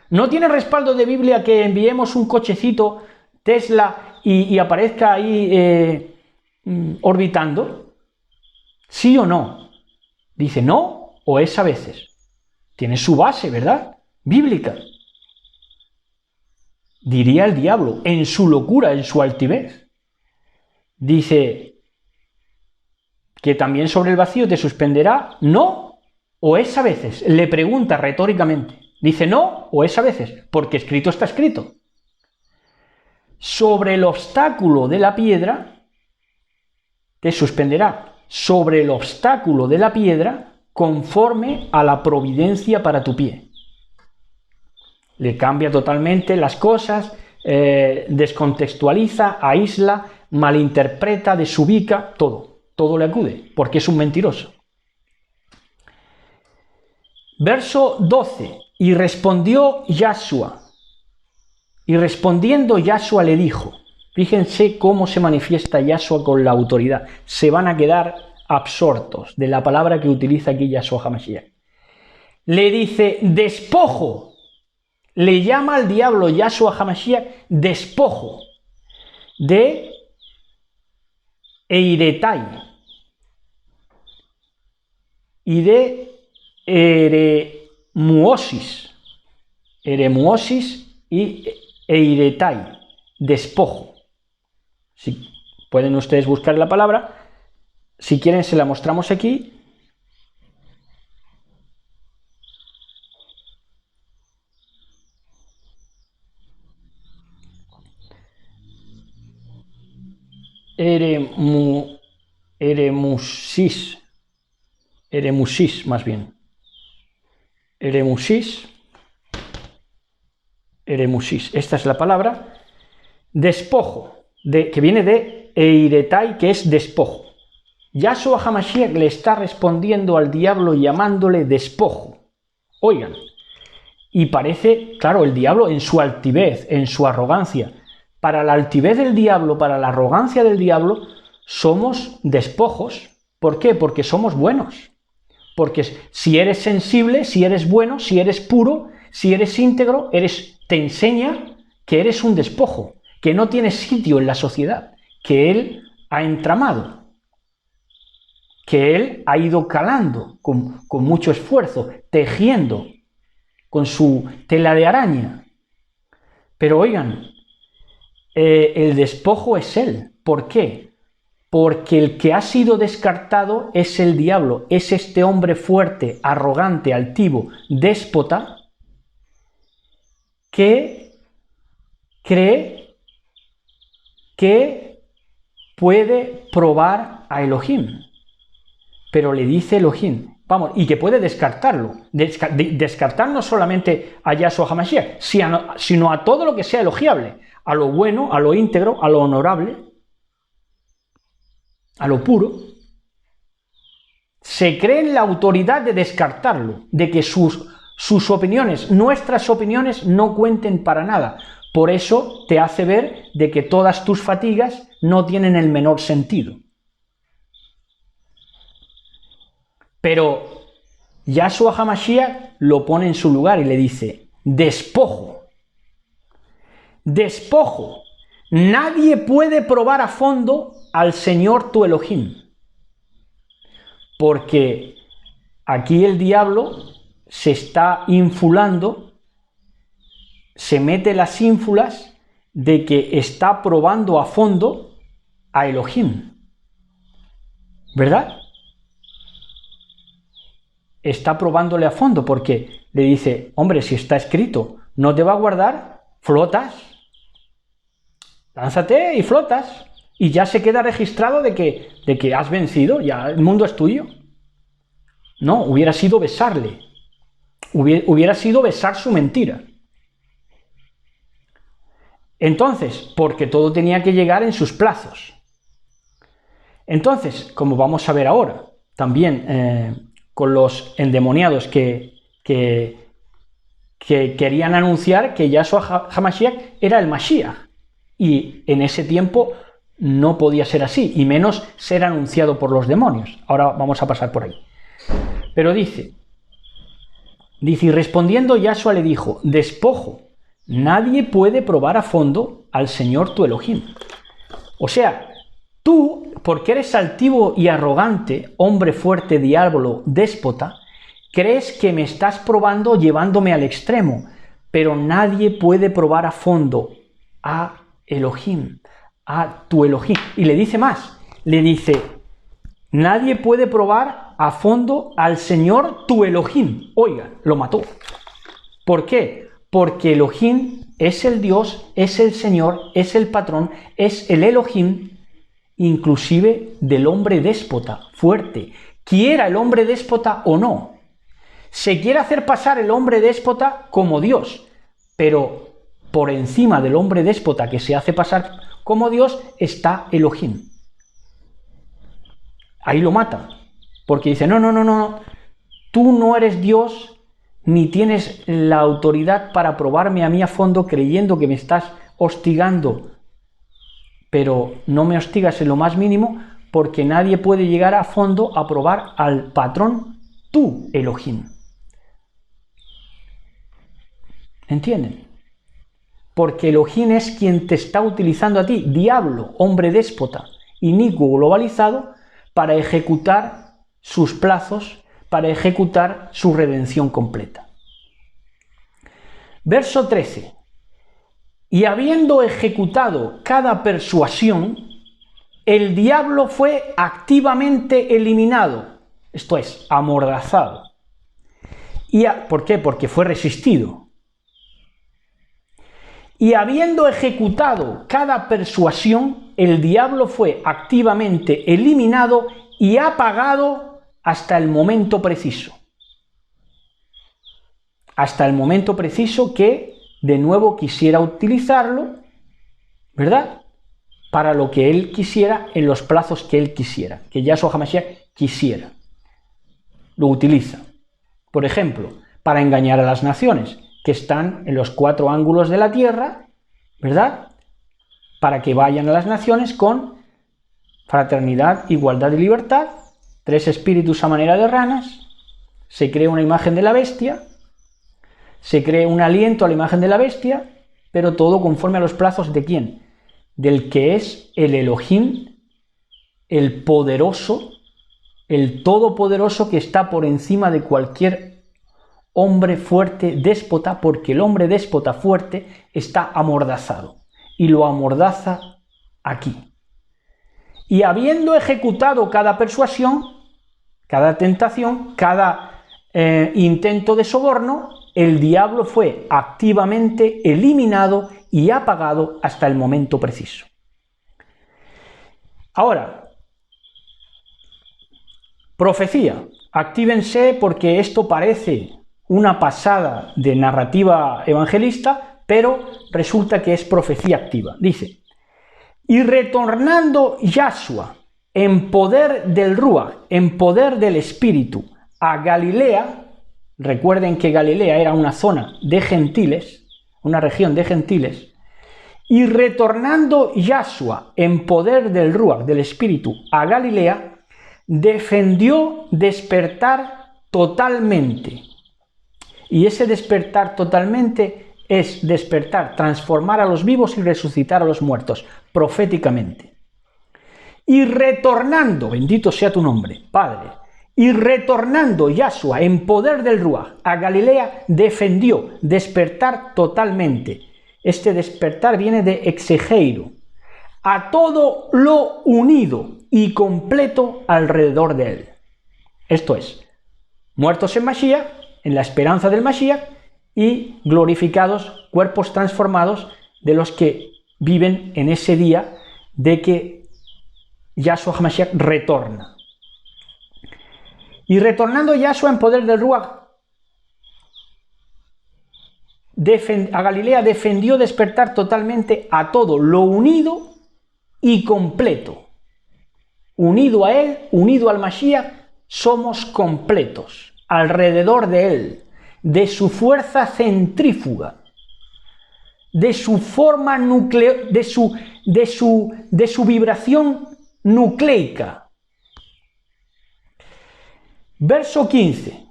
No tiene respaldo de Biblia que enviemos un cochecito Tesla y aparezca ahí orbitando. ¿Sí o no? Dice, no o es a veces. Tiene su base, ¿verdad? Bíblica. Diría el diablo, en su locura, en su altivez. Dice que también sobre el vacío te suspenderá, no o es a veces. Le pregunta retóricamente. Dice no o es a veces, porque escrito está escrito. Sobre el obstáculo de la piedra te suspenderá. Sobre el obstáculo de la piedra conforme a la providencia para tu pie. Le cambia totalmente las cosas, descontextualiza, aísla, malinterpreta, desubica, todo le acude, porque es un mentiroso. Verso 12, y respondió Yahshua, y respondiendo Yahshua le dijo, fíjense cómo se manifiesta Yahshua con la autoridad, se van a quedar absortos de la palabra que utiliza aquí Yahshua HaMashiach. Le dice, despojo le llama al diablo Yahshua HaMashiach despojo de Eiretai y de Eremuosis y Eiretai, despojo. Si pueden ustedes buscar la palabra, si quieren se la mostramos aquí. Eremusis más bien. Eremusis. Esta es la palabra. Despojo, que viene de Eiretai, que es despojo. Yahshua HaMashiach le está respondiendo al diablo llamándole despojo. Oigan, y parece, claro, el diablo en su altivez, en su arrogancia. Para la altivez del diablo, para la arrogancia del diablo, somos despojos. ¿Por qué? Porque somos buenos. Porque si eres sensible, si eres bueno, si eres puro, si eres íntegro, te enseña que eres un despojo, que no tienes sitio en la sociedad, que él ha entramado, que él ha ido calando con mucho esfuerzo, tejiendo con su tela de araña. Pero oigan, el despojo es él. ¿Por qué? Porque el que ha sido descartado es el diablo, es este hombre fuerte, arrogante, altivo, déspota, que cree que puede probar a Elohim. Pero le dice Elohim, vamos, y que puede descartarlo. Descartar no solamente a Yahshua HaMashiach, sino a todo lo que sea elogiable, a lo bueno, a lo íntegro, a lo honorable, a lo puro. Se cree en la autoridad de descartarlo, de que sus opiniones, nuestras opiniones, no cuenten para nada. Por eso te hace ver de que todas tus fatigas no tienen el menor sentido. Pero Yahshua HaMashiach lo pone en su lugar y le dice, despojo, despojo, nadie puede probar a fondo al Señor tu Elohim, porque aquí el diablo se está infulando, se mete las ínfulas de que está probando a fondo a Elohim, ¿verdad? Está probándole a fondo porque le dice, hombre, si está escrito, no te va a guardar, flotas, lánzate y flotas, y ya se queda registrado de que has vencido, ya el mundo es tuyo. No, hubiera sido besarle, hubiera sido besar su mentira. Entonces, porque todo tenía que llegar en sus plazos. Entonces, como vamos a ver ahora, también con los endemoniados que querían anunciar que Yahshua HaMashiach era el Mashiach, y en ese tiempo no podía ser así, y menos ser anunciado por los demonios. Ahora vamos a pasar por ahí. Pero dice, y respondiendo Yahshua le dijo, despojo, nadie puede probar a fondo al Señor tu Elohim. O sea, tú, porque eres altivo y arrogante, hombre fuerte, diablo, déspota, crees que me estás probando llevándome al extremo, pero nadie puede probar a fondo a Elohim, a tu Elohim. Y le dice más, le dice, nadie puede probar a fondo al Señor tu Elohim. Oiga, lo mató. ¿Por qué? Porque Elohim es el Dios, es el Señor, es el patrón, es el Elohim, inclusive del hombre déspota, fuerte, quiera el hombre déspota o no. Se quiere hacer pasar el hombre déspota como Dios, pero por encima del hombre déspota que se hace pasar como Dios está Elohim. Ahí lo mata, porque dice, no, tú no eres Dios, ni tienes la autoridad para probarme a mí a fondo creyendo que me estás hostigando, pero no me hostigas en lo más mínimo, porque nadie puede llegar a fondo a probar al patrón, tú, Elohim. ¿Entienden? Porque Elohim es quien te está utilizando a ti, diablo, hombre déspota, inicuo, globalizado, para ejecutar sus plazos, para ejecutar su redención completa. Verso 13. Y habiendo ejecutado cada persuasión, el diablo fue activamente eliminado, esto es, amordazado. ¿Por qué? Porque fue resistido. Y habiendo ejecutado cada persuasión, el diablo fue activamente eliminado y apagado hasta el momento preciso. Hasta el momento preciso que de nuevo quisiera utilizarlo, ¿verdad? Para lo que él quisiera, en los plazos que él quisiera, que Yahshua HaMashiach quisiera. Lo utiliza. Por ejemplo, para engañar a las naciones, que están en los 4 ángulos de la tierra, ¿verdad? Para que vayan a las naciones con fraternidad, igualdad y libertad, 3 espíritus a manera de ranas, se crea una imagen de la bestia, se crea un aliento a la imagen de la bestia, pero todo conforme a los plazos de ¿quién? Del que es el Elohim, el poderoso, el todopoderoso que está por encima de cualquier hombre fuerte, déspota, porque el hombre déspota fuerte está amordazado y lo amordaza aquí. Y habiendo ejecutado cada persuasión, cada tentación, cada intento de soborno, el diablo fue activamente eliminado y apagado hasta el momento preciso. Ahora, profecía. Actívense porque esto parece una pasada de narrativa evangelista, pero resulta que es profecía activa. Dice, y retornando Yahshua en poder del Ruach, en poder del Espíritu, a Galilea, recuerden que Galilea era una zona de gentiles, una región de gentiles, y retornando Yahshua en poder del Ruach, del Espíritu, a Galilea, defendió despertar totalmente. Y ese despertar totalmente es despertar, transformar a los vivos y resucitar a los muertos, proféticamente. Y retornando, bendito sea tu nombre, Padre, y retornando Yahshua en poder del Ruach a Galilea, defendió despertar totalmente. Este despertar viene de exegeiro, a todo lo unido y completo alrededor de él. Esto es, muertos en Mashiach, en la esperanza del Mashiach, y glorificados, cuerpos transformados de los que viven en ese día de que Yahshua HaMashiach retorna. Y retornando Yahshua en poder del Ruach a Galilea, defendió despertar totalmente a todo lo unido y completo. Unido a él, unido al Mashiach, somos completos, alrededor de él, de su fuerza centrífuga, de su forma de su vibración nucleica. Verso 15.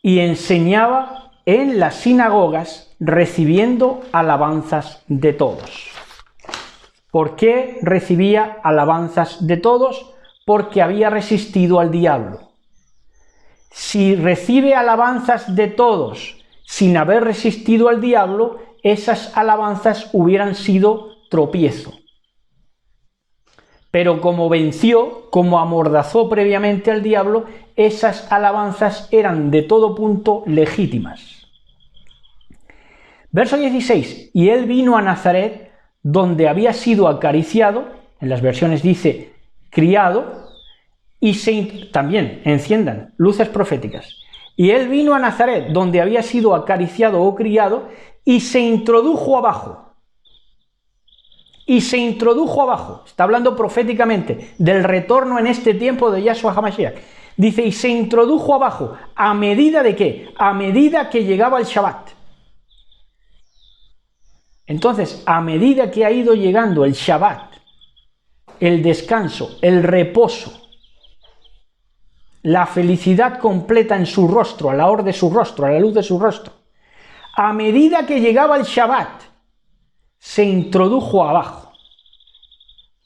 Y enseñaba en las sinagogas, recibiendo alabanzas de todos. ¿Por qué recibía alabanzas de todos? Porque había resistido al diablo. Si recibe alabanzas de todos sin haber resistido al diablo, esas alabanzas hubieran sido tropiezo. Pero como venció, como amordazó previamente al diablo, esas alabanzas eran de todo punto legítimas. Verso 16. Y él vino a Nazaret, donde había sido acariciado, en las versiones dice criado, y también enciendan luces proféticas. Y él vino a Nazaret, donde había sido acariciado o criado, y se introdujo abajo. Y se introdujo abajo. Está hablando proféticamente del retorno en este tiempo de Yahshua HaMashiach. Dice, y se introdujo abajo. ¿A medida de qué? A medida que llegaba el Shabbat. Entonces, a medida que ha ido llegando el Shabbat, el descanso, el reposo, la felicidad completa en su rostro, a la hora de su rostro, a la luz de su rostro, A medida que llegaba el Shabbat, se introdujo abajo.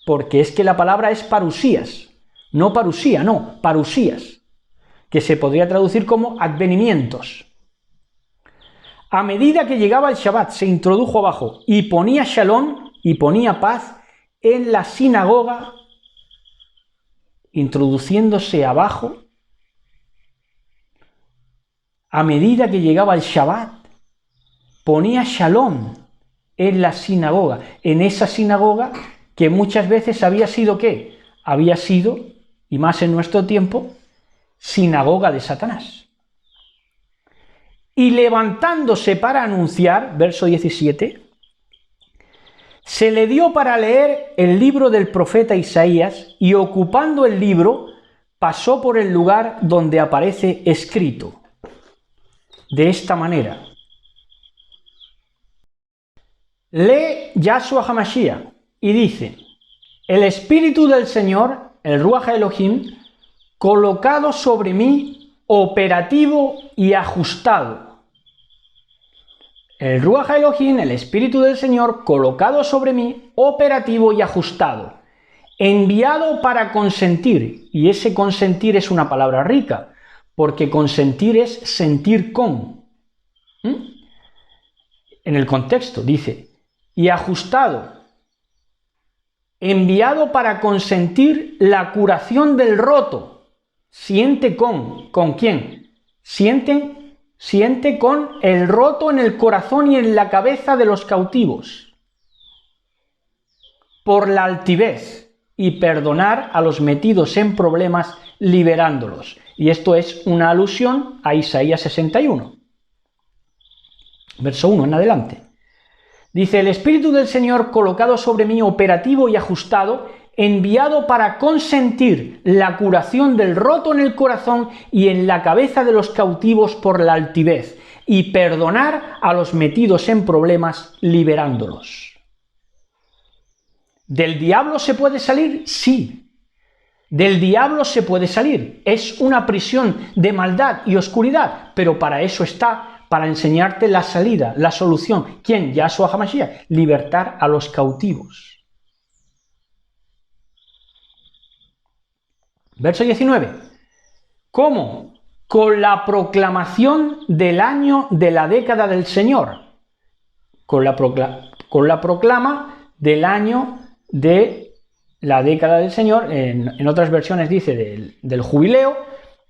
Porque es que la palabra es parusías, no parusía, no, parusías, que se podría traducir como advenimientos. A medida que llegaba el Shabbat, se introdujo abajo y ponía shalom y ponía paz en la sinagoga, introduciéndose abajo. A medida que llegaba el Shabbat, ponía shalom en la sinagoga, en esa sinagoga que muchas veces había sido ¿qué? Había sido, y más en nuestro tiempo, sinagoga de Satanás. Y levantándose para anunciar, verso 17, se le dio para leer el libro del profeta Isaías y ocupando el libro pasó por el lugar donde aparece escrito. De esta manera. Lee Yahshua HaMashiach y dice: el Espíritu del Señor, el Ruach Elohim, colocado sobre mí, operativo y ajustado. El Ruach Elohim, el Espíritu del Señor, colocado sobre mí, operativo y ajustado, enviado para consentir, y ese consentir es una palabra rica, porque consentir es sentir con. En el contexto dice, y ajustado, enviado para consentir la curación del roto. Siente ¿con quién? Siente con el roto en el corazón y en la cabeza de los cautivos, por la altivez, y perdonar a los metidos en problemas, liberándolos. Y esto es una alusión a Isaías 61, verso 1 en adelante. Dice: el Espíritu del Señor colocado sobre mí, operativo y ajustado, enviado para consentir la curación del roto en el corazón y en la cabeza de los cautivos por la altivez, y perdonar a los metidos en problemas, liberándolos. ¿Del diablo se puede salir? Sí. Del diablo se puede salir. Es una prisión de maldad y oscuridad, pero para eso está, para enseñarte la salida, la solución. ¿Quién? Yahshua HaMashiach. Libertar a los cautivos. Verso 19. ¿Cómo? Con la proclamación del año de la década del Señor. Con la proclama del año de la década del Señor. En otras versiones dice del jubileo,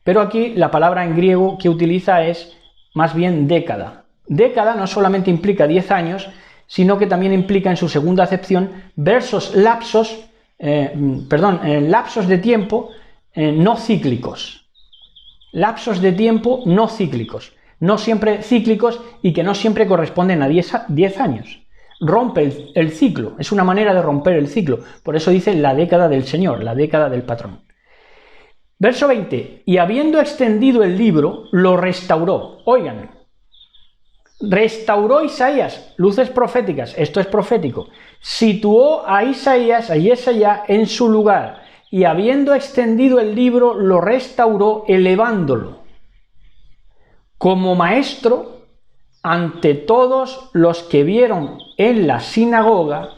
pero aquí la palabra en griego que utiliza es más bien década. Década no solamente implica 10 años, sino que también implica en su segunda acepción lapsos de tiempo no cíclicos. Lapsos de tiempo no cíclicos. No siempre cíclicos y que no siempre corresponden a 10 años. Rompe el ciclo, es una manera de romper el ciclo. Por eso dice la década del Señor, la década del patrón. Verso 20. Y habiendo extendido el libro, lo restauró. Oigan, restauró Isaías, luces proféticas, esto es profético. Situó a Isaías, a Yesaya, en su lugar. Y habiendo extendido el libro, lo restauró, elevándolo como maestro ante todos los que vieron en la sinagoga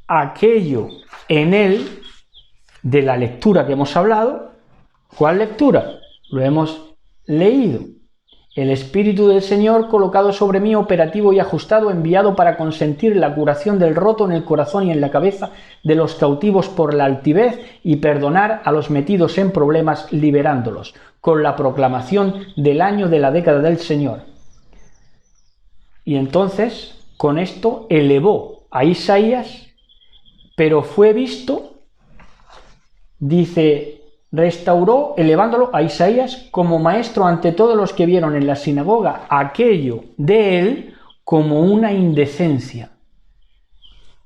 aquello en él de la lectura que hemos hablado. ¿Cuál lectura? Lo hemos leído. El Espíritu del Señor colocado sobre mí, operativo y ajustado, enviado para consentir la curación del roto en el corazón y en la cabeza de los cautivos por la altivez y perdonar a los metidos en problemas, liberándolos, con la proclamación del año de la década del Señor. Y entonces, con esto, elevó a Isaías, pero fue visto, dice, restauró, elevándolo a Isaías como maestro ante todos los que vieron en la sinagoga aquello de él como una indecencia.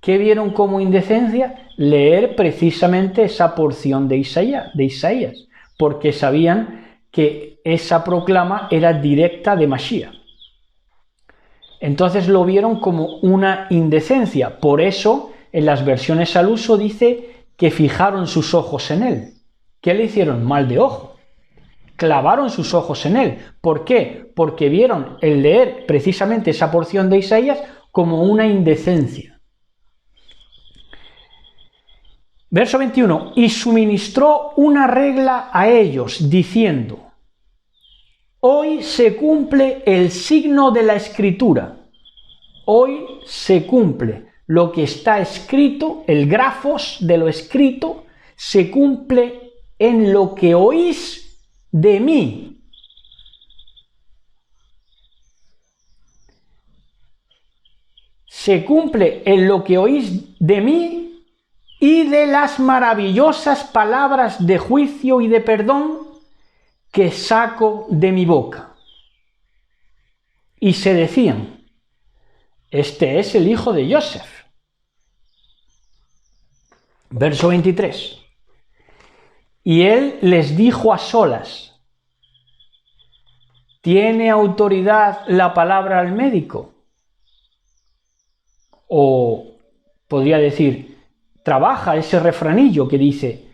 ¿Qué vieron como indecencia? Leer precisamente esa porción de Isaías, porque sabían que esa proclama era directa de Mashiach. Entonces lo vieron como una indecencia. Por eso, en las versiones al uso dice que fijaron sus ojos en él. ¿Qué le hicieron? Mal de ojo. clavaron sus ojos en él. ¿Por qué? Porque vieron el leer precisamente esa porción de Isaías como una indecencia. Verso 21. Y suministró una regla a ellos, diciendo: hoy se cumple el signo de la Escritura. Hoy se cumple lo que está escrito, el grafos de lo escrito, se cumple en lo que oís de mí. Se cumple en lo que oís de mí y de las maravillosas palabras de juicio y de perdón que saco de mi boca. Y se decían: este es el hijo de Joseph. Verso 23. Y él les dijo a solas: ¿tiene autoridad la palabra al médico? O podría decir, trabaja ese refranillo que dice: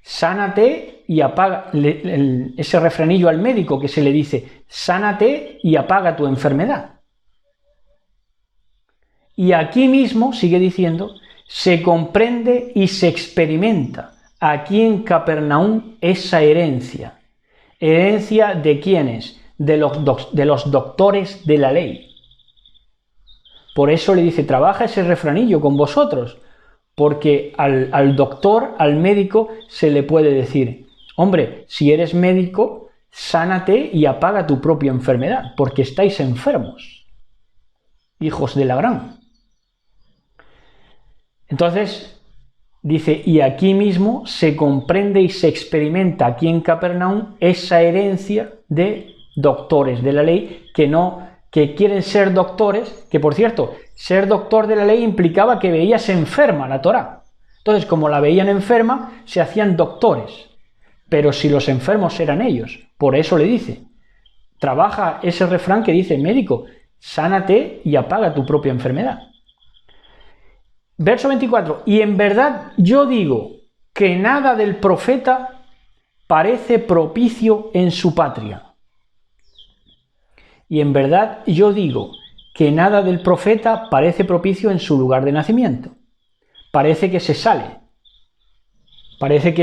sánate y apaga, ese refranillo al médico que se le dice: sánate y apaga tu enfermedad. Y aquí mismo, sigue diciendo, se comprende y se experimenta aquí en Capernaum esa herencia. ¿Herencia de quiénes? De los doctores de la ley. Por eso le dice: trabaja ese refranillo con vosotros, porque al doctor, al médico, se le puede decir: hombre, si eres médico, sánate y apaga tu propia enfermedad, porque estáis enfermos, hijos de la gran. Entonces, dice: y aquí mismo se comprende y se experimenta aquí en Capernaum esa herencia de doctores de la ley que quieren ser doctores, que por cierto, ser doctor de la ley implicaba que veías enferma la Torá. Entonces, como la veían enferma, se hacían doctores. Pero si los enfermos eran ellos, por eso le dice: trabaja ese refrán que dice: médico, sánate y apaga tu propia enfermedad. Verso 24. Y en verdad yo digo que nada del profeta parece propicio en su patria. Y en verdad yo digo que nada del profeta parece propicio en su lugar de nacimiento. Parece que se sale. Parece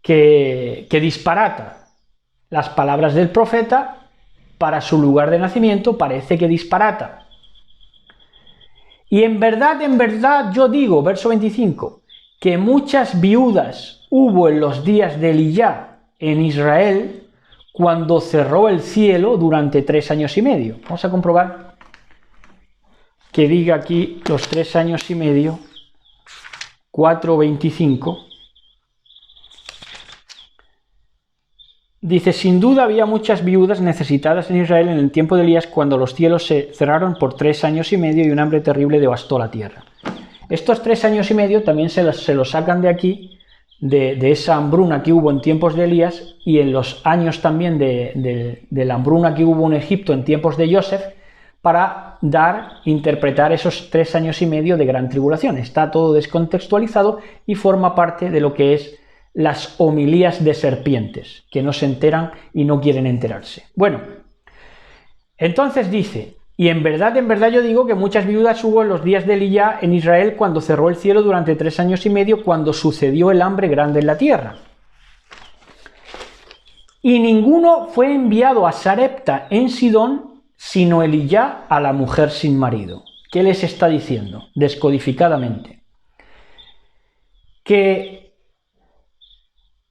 que disparata. Las palabras del profeta para su lugar de nacimiento parece que disparata. Y en verdad yo digo, verso 25, que muchas viudas hubo en los días de Elías en Israel cuando cerró el cielo durante 3 años y medio. Vamos a comprobar que diga aquí los 3 años y medio, 4:25. Dice: sin duda había muchas viudas necesitadas en Israel en el tiempo de Elías, cuando los cielos se cerraron por 3 años y medio y un hambre terrible devastó la tierra. Estos 3 años y medio también se los sacan de aquí, de esa hambruna que hubo en tiempos de Elías, y en los años también de la hambruna que hubo en Egipto en tiempos de Joseph, para interpretar esos 3 años y medio de gran tribulación. Está todo descontextualizado y forma parte de lo que es las homilías de serpientes, que no se enteran y no quieren enterarse. Bueno, entonces dice: y en verdad yo digo que muchas viudas hubo en los días de Elías en Israel cuando cerró el cielo durante 3 años y medio, cuando sucedió el hambre grande en la tierra. Y ninguno fue enviado a Sarepta en Sidón, sino Elías a la mujer sin marido. ¿Qué les está diciendo? Descodificadamente. Que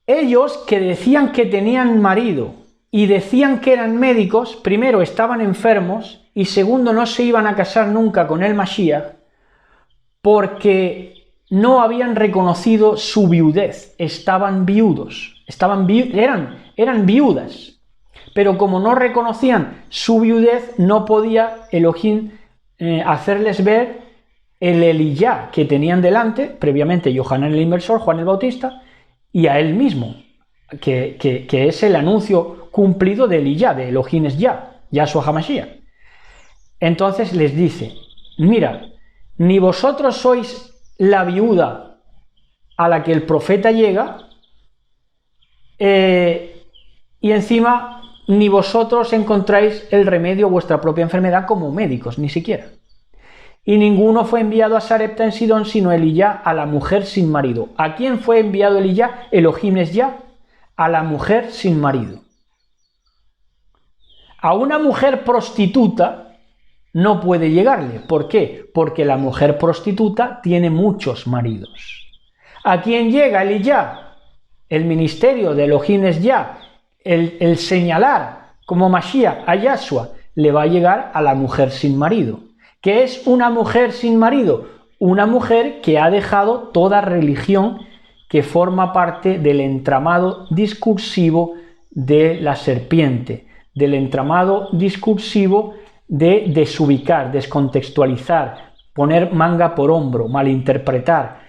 ellos, que decían que tenían marido y decían que eran médicos, primero estaban enfermos y segundo no se iban a casar nunca con el Mashiach porque no habían reconocido su viudez. Estaban viudos, eran viudas, pero como no reconocían su viudez, no podía Elohim hacerles ver el Elías que tenían delante, previamente Yohanan el Inversor, Juan el Bautista, y a él mismo, que es el anuncio cumplido de Elías, de Elohim es Yahshua HaMashiach. Entonces les dice: mira, ni vosotros sois la viuda a la que el profeta llega, y encima ni vosotros encontráis el remedio a vuestra propia enfermedad como médicos, ni siquiera. Y ninguno fue enviado a Sarepta en Sidón, sino Eliyá a la mujer sin marido. ¿A quién fue enviado Eliyá? Elohim es Yah, a la mujer sin marido. A una mujer prostituta no puede llegarle. ¿Por qué? Porque la mujer prostituta tiene muchos maridos. ¿A quién llega Eliyá? El ministerio de Elohim es Yah, el señalar como Mashiach a Yahshua, le va a llegar a la mujer sin marido. ¿Qué es una mujer sin marido? Una mujer que ha dejado toda religión que forma parte del entramado discursivo de la serpiente, del entramado discursivo de desubicar, descontextualizar, poner manga por hombro, malinterpretar,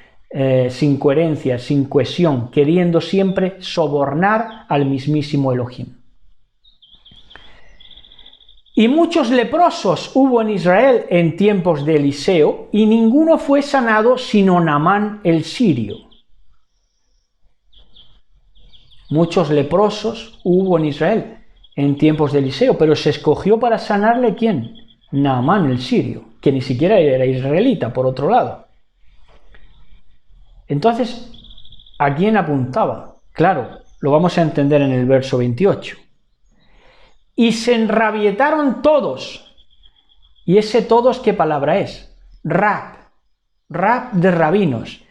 sin coherencia, sin cohesión, queriendo siempre sobornar al mismísimo Elohim. Y muchos leprosos hubo en Israel en tiempos de Eliseo, y ninguno fue sanado sino Naamán el sirio. Muchos leprosos hubo en Israel en tiempos de Eliseo, pero se escogió para sanarle ¿quién? Naamán el sirio, que ni siquiera era israelita, por otro lado. Entonces, ¿a quién apuntaba? Claro, lo vamos a entender en el verso 28. Y se enrabietaron todos. ¿Y ese todos qué palabra es? Rab de rabinos.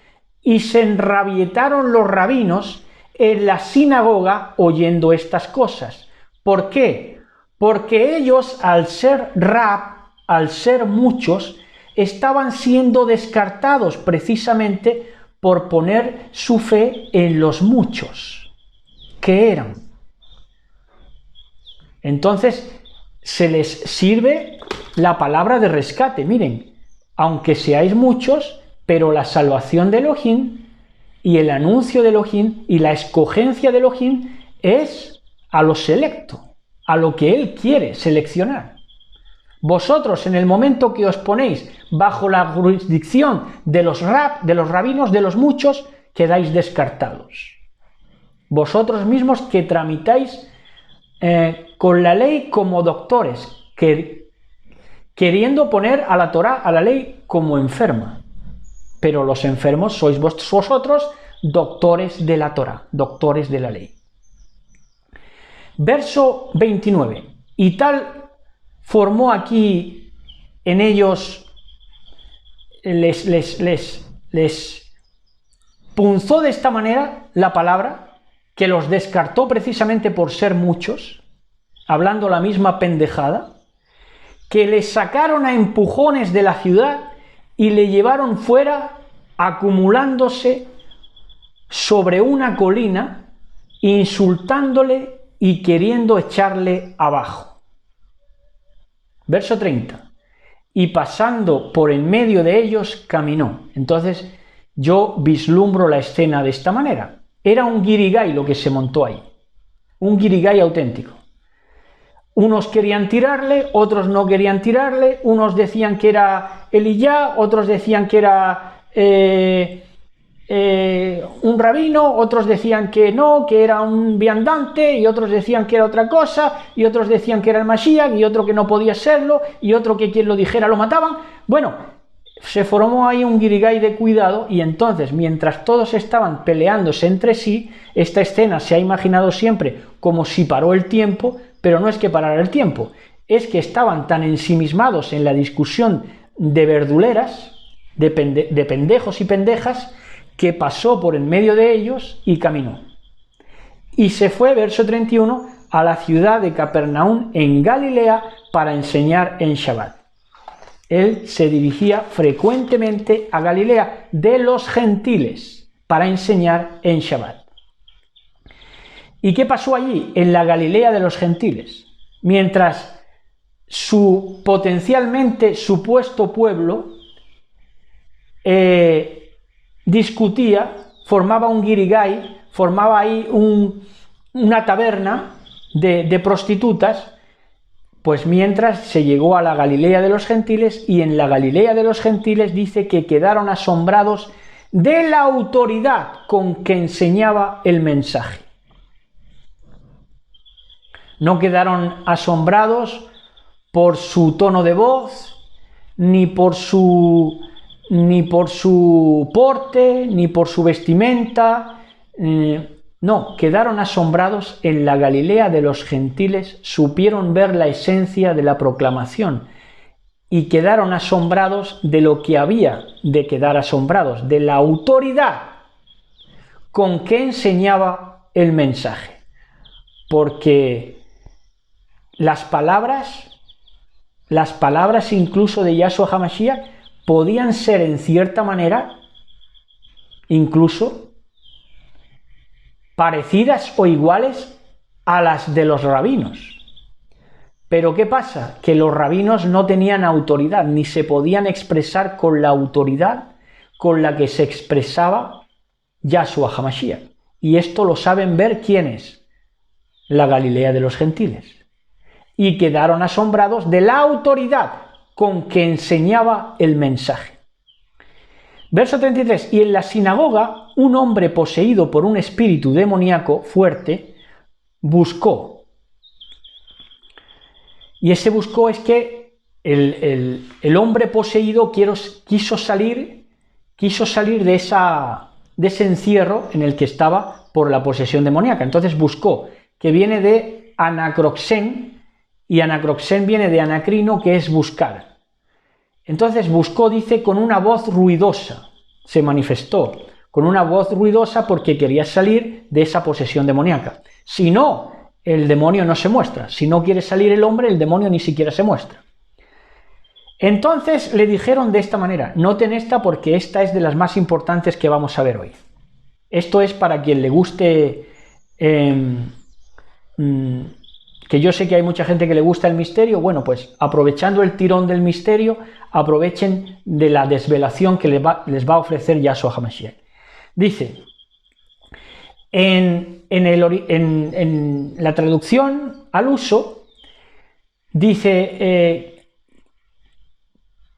Y se enrabietaron los rabinos en la sinagoga oyendo estas cosas. ¿Por qué? Porque ellos, al ser rab, al ser muchos, estaban siendo descartados precisamente por poner su fe en los muchos. ¿Qué eran? Entonces, se les sirve la palabra de rescate. Miren, aunque seáis muchos, pero la salvación de Elohim y el anuncio de Elohim y la escogencia de Elohim es a lo selecto, a lo que Él quiere seleccionar. Vosotros, en el momento que os ponéis bajo la jurisdicción de los rabinos, de los muchos, quedáis descartados. Vosotros mismos que tramitáis con la ley como doctores, queriendo poner a la Torá, a la ley, como enferma. Pero los enfermos sois vosotros doctores de la Torá, doctores de la ley. Verso 29. Y tal formó aquí en ellos, les punzó de esta manera la palabra, que los descartó precisamente por ser muchos, hablando la misma pendejada, que les sacaron a empujones de la ciudad y le llevaron fuera, acumulándose sobre una colina, insultándole y queriendo echarle abajo. Verso 30. Y pasando por en medio de ellos, caminó. Entonces yo vislumbro la escena de esta manera. Era un guirigay lo que se montó ahí, un guirigay auténtico. Unos querían tirarle, otros no querían tirarle, unos decían que era Eliyá, otros decían que era un rabino, otros decían que no, que era un viandante, y otros decían que era otra cosa, y otros decían que era el Mashiach, y otro que no podía serlo, y otro que quien lo dijera lo mataban. Bueno, se formó ahí un guirigay de cuidado, y entonces, mientras todos estaban peleándose entre sí, esta escena se ha imaginado siempre como si paró el tiempo, pero no es que parara el tiempo, es que estaban tan ensimismados en la discusión de verduleras, de pendejos y pendejas, que pasó por en medio de ellos y caminó. Y se fue, verso 31, a la ciudad de Capernaum en Galilea para enseñar en Shabbat. Él se dirigía frecuentemente a Galilea de los gentiles para enseñar en Shabbat. ¿Y qué pasó allí, en la Galilea de los gentiles? Mientras su potencialmente supuesto pueblo discutía, formaba un guirigay, formaba ahí una taberna de prostitutas, pues mientras se llegó a la Galilea de los gentiles, y en la Galilea de los gentiles dice que quedaron asombrados de la autoridad con que enseñaba el mensaje. No quedaron asombrados por su tono de voz, ni por su porte, ni por su vestimenta. No, quedaron asombrados. En la Galilea de los gentiles supieron ver la esencia de la proclamación y quedaron asombrados de lo que había de quedar asombrados, de la autoridad con que enseñaba el mensaje. Porque las palabras incluso de Yahshua HaMashiach podían ser en cierta manera incluso parecidas o iguales a las de los rabinos. Pero ¿qué pasa? Que los rabinos no tenían autoridad, ni se podían expresar con la autoridad con la que se expresaba Yahshua HaMashiach. Y esto lo saben ver ¿quiénes? La Galilea de los gentiles. Y quedaron asombrados de la autoridad con que enseñaba el mensaje. Verso 33. Y en la sinagoga, un hombre poseído por un espíritu demoníaco fuerte buscó. Y ese buscó es que el hombre poseído quiso salir de ese encierro en el que estaba por la posesión demoníaca. Entonces buscó, que viene de anacroxén, y anacroxén viene de anacrino, que es buscar. Entonces buscó, dice, con una voz ruidosa, se manifestó con una voz ruidosa porque quería salir de esa posesión demoníaca. Si no, el demonio no se muestra. Si no quiere salir el hombre, el demonio ni siquiera se muestra. Entonces le dijeron de esta manera, noten esta porque esta es de las más importantes que vamos a ver hoy. Esto es para quien le guste, que yo sé que hay mucha gente que le gusta el misterio. Bueno, pues aprovechando el tirón del misterio, aprovechen de la desvelación que les va a ofrecer Yahshua HaMashiach. Dice, en la traducción al uso, dice,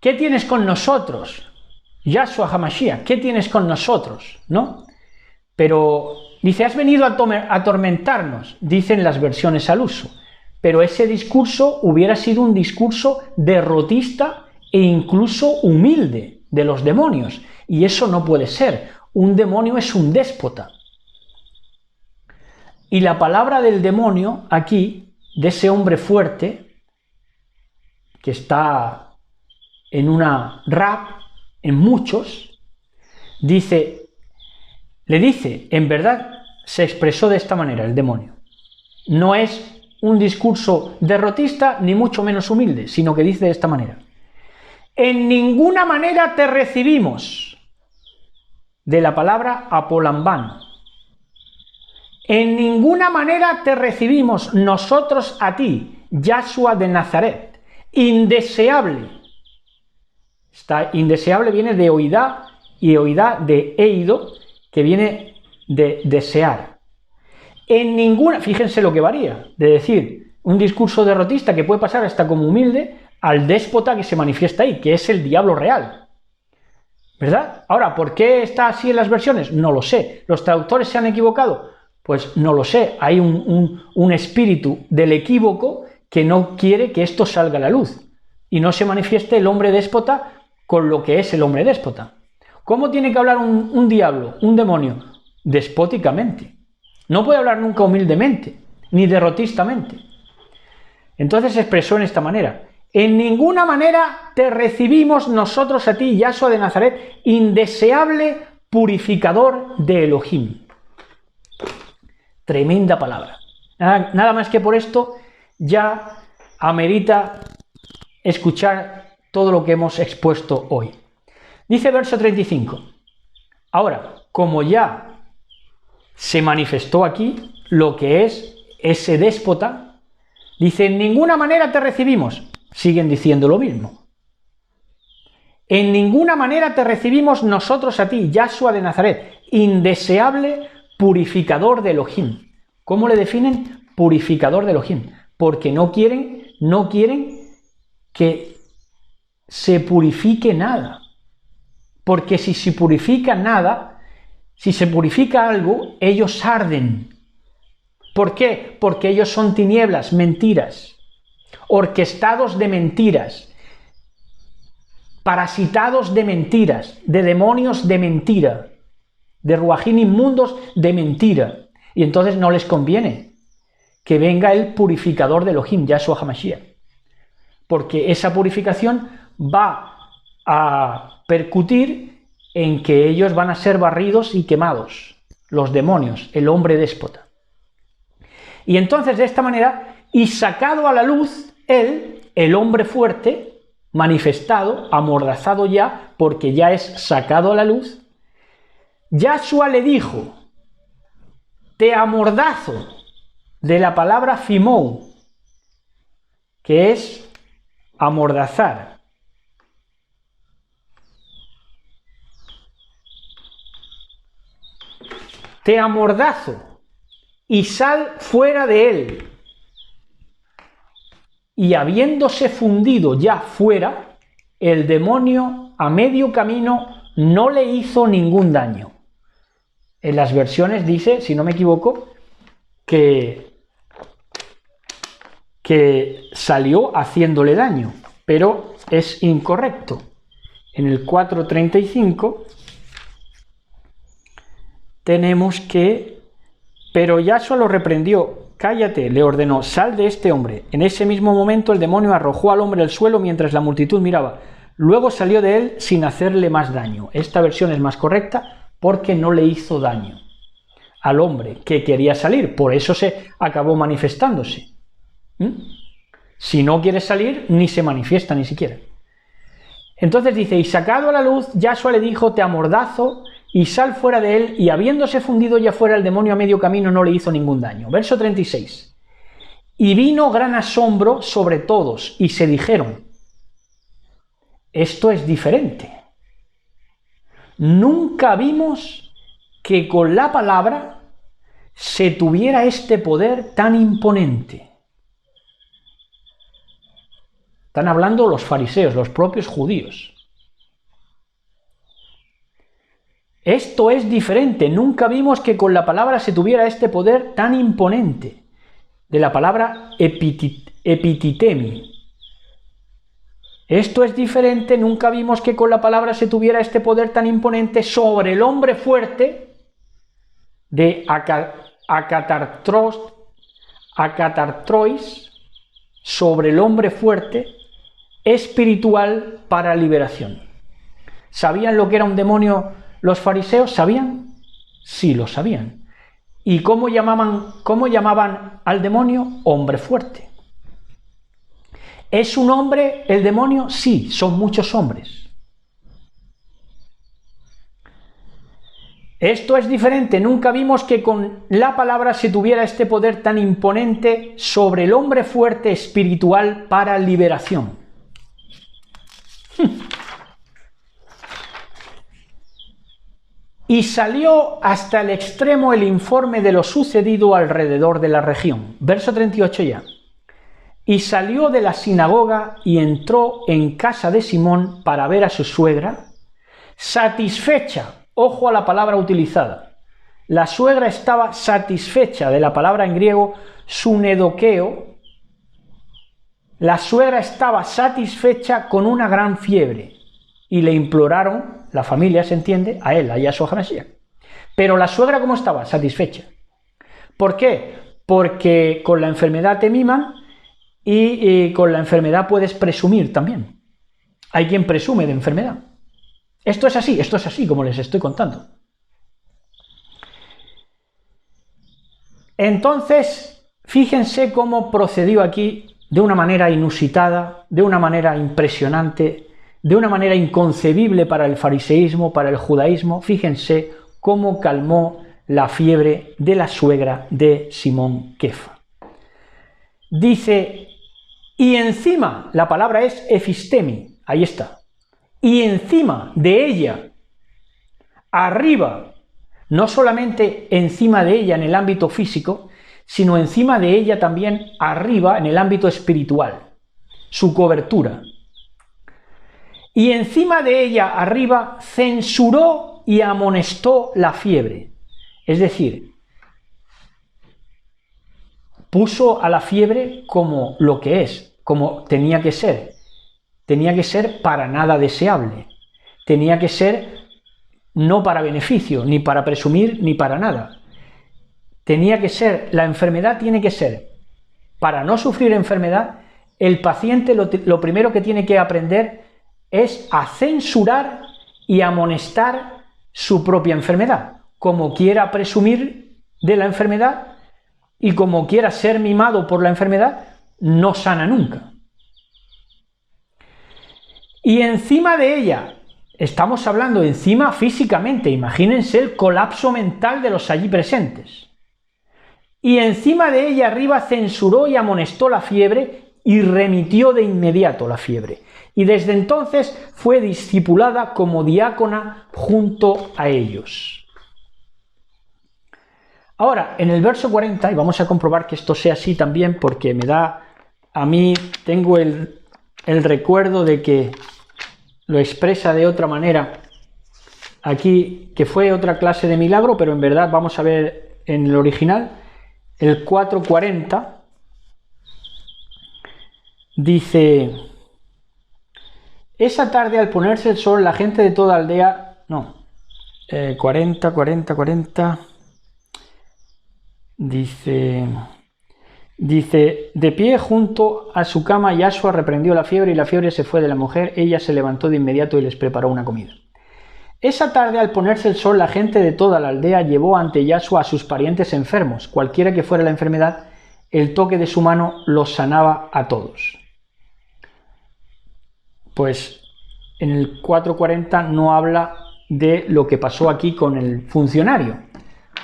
¿qué tienes con nosotros? Yahshua HaMashiach, ¿qué tienes con nosotros? ¿No? Pero dice, has venido a atormentarnos, dicen las versiones al uso. Pero ese discurso hubiera sido un discurso derrotista e incluso humilde de los demonios. Y eso no puede ser. Un demonio es un déspota. Y la palabra del demonio aquí, de ese hombre fuerte, que está en una rap, en muchos, le dice, en verdad se expresó de esta manera el demonio. No es un discurso derrotista ni mucho menos humilde, sino que dice de esta manera. En ninguna manera te recibimos, de la palabra apolambán. En ninguna manera te recibimos nosotros a ti, Yahshua de Nazaret, indeseable. Indeseable viene de oidá, y oidá de eido, que viene de desear. En ninguna, fíjense lo que varía, de decir un discurso derrotista que puede pasar hasta como humilde al déspota que se manifiesta ahí, que es el diablo real. ¿Verdad? Ahora, ¿por qué está así en las versiones? No lo sé. ¿Los traductores se han equivocado? Pues no lo sé. Hay un espíritu del equívoco que no quiere que esto salga a la luz y no se manifieste el hombre déspota con lo que es el hombre déspota. ¿Cómo tiene que hablar un diablo, un demonio? Despóticamente. No puede hablar nunca humildemente, ni derrotistamente. Entonces se expresó en esta manera. En ninguna manera te recibimos nosotros a ti, Yahshua de Nazaret, indeseable purificador de Elohim. Tremenda palabra. Nada más que por esto ya amerita escuchar todo lo que hemos expuesto hoy. Dice verso 35. Ahora, como ya se manifestó aquí lo que es ese déspota, dice, en ninguna manera te recibimos. Siguen diciendo lo mismo. En ninguna manera te recibimos nosotros a ti, Yahshua de Nazaret, indeseable purificador de Elohim. ¿Cómo le definen? Purificador de Elohim. Porque no quieren que se purifique nada. Porque si se purifica nada, si se purifica algo, ellos arden. ¿Por qué? Porque ellos son tinieblas, mentiras, orquestados de mentiras, parasitados de mentiras, de demonios de mentira, de ruajín inmundos de mentira. Y entonces no les conviene que venga el purificador de Elohim, Yahshua HaMashiach, porque esa purificación va a percutir en que ellos van a ser barridos y quemados, los demonios, el hombre déspota. Y entonces de esta manera, y sacado a la luz, él, el hombre fuerte, manifestado, amordazado ya, porque ya es sacado a la luz, Yahshua le dijo, te amordazo, de la palabra fimou, que es amordazar. Te amordazo y sal fuera de él. Y habiéndose fundido ya fuera, el demonio a medio camino no le hizo ningún daño. En las versiones dice, si no me equivoco, que salió haciéndole daño, pero es incorrecto. En el 4:35 tenemos que, pero Yahshua lo reprendió, cállate, le ordenó, sal de este hombre. En ese mismo momento el demonio arrojó al hombre al suelo mientras la multitud miraba. Luego salió de él sin hacerle más daño. Esta versión es más correcta porque no le hizo daño al hombre que quería salir, por eso se acabó manifestándose. Si no quiere salir, ni se manifiesta ni siquiera. Entonces dice, y sacado a la luz, Yahshua le dijo, te amordazo y sal fuera de él, y habiéndose fundido ya fuera el demonio a medio camino no le hizo ningún daño. Verso 36. Y vino gran asombro sobre todos, y se dijeron, esto es diferente. Nunca vimos que con la palabra se tuviera este poder tan imponente. Están hablando los fariseos, los propios judíos. Esto es diferente, nunca vimos que con la palabra se tuviera este poder tan imponente. De la palabra epititemi. Esto es diferente, nunca vimos que con la palabra se tuviera este poder tan imponente sobre el hombre fuerte de acatartrois, sobre el hombre fuerte espiritual para liberación. ¿Sabían lo que era un demonio los fariseos? ¿Sabían? Sí, lo sabían. ¿Y cómo llamaban al demonio? Hombre fuerte. ¿Es un hombre el demonio? Sí, son muchos hombres. Esto es diferente, nunca vimos que con la palabra se tuviera este poder tan imponente sobre el hombre fuerte espiritual para liberación. Y salió hasta el extremo el informe de lo sucedido alrededor de la región. Verso 38 ya. Y salió de la sinagoga y entró en casa de Simón para ver a su suegra, satisfecha. Ojo a la palabra utilizada. La suegra estaba satisfecha, de la palabra en griego sunedoqueo. La suegra estaba satisfecha con una gran fiebre y le imploraron, la familia se entiende, a él, a Yahshua HaMashiach. Pero la suegra, ¿cómo estaba? Satisfecha. ¿Por qué? Porque con la enfermedad te miman y con la enfermedad puedes presumir también. Hay quien presume de enfermedad. Esto es así como les estoy contando. Entonces, fíjense cómo procedió aquí de una manera inusitada, de una manera impresionante, de una manera inconcebible para el fariseísmo, para el judaísmo. Fíjense cómo calmó la fiebre de la suegra de Simón Kefa. Dice, y encima, la palabra es efistemi, ahí está. Y encima de ella, arriba, no solamente encima de ella en el ámbito físico, sino encima de ella también arriba en el ámbito espiritual, su cobertura. Y encima de ella arriba censuró y amonestó la fiebre. Es decir, puso a la fiebre como lo que es, como tenía que ser. Tenía que ser para nada deseable. Tenía que ser no para beneficio, ni para presumir, ni para nada. Tenía que ser, la enfermedad tiene que ser, para no sufrir enfermedad, el paciente lo primero que tiene que aprender es a censurar y amonestar su propia enfermedad. Como quiera presumir de la enfermedad y como quiera ser mimado por la enfermedad, no sana nunca. Y encima de ella, estamos hablando encima físicamente, imagínense el colapso mental de los allí presentes. Y encima de ella arriba censuró y amonestó la fiebre y remitió de inmediato la fiebre. Y desde entonces fue discipulada como diácona junto a ellos. Ahora, en el verso 40, y vamos a comprobar que esto sea así también, porque me da, a mí tengo el recuerdo de que lo expresa de otra manera aquí, que fue otra clase de milagro, pero en verdad vamos a ver en el original, el 4:40, dice: esa tarde al ponerse el sol, la gente de toda aldea, 40, dice, de pie junto a su cama, Yahshua reprendió la fiebre y la fiebre se fue de la mujer. Ella se levantó de inmediato y les preparó una comida. Esa tarde al ponerse el sol, la gente de toda la aldea llevó ante Yahshua a sus parientes enfermos. Cualquiera que fuera la enfermedad, el toque de su mano los sanaba a todos. Pues en el 4:40 no habla de lo que pasó aquí con el funcionario,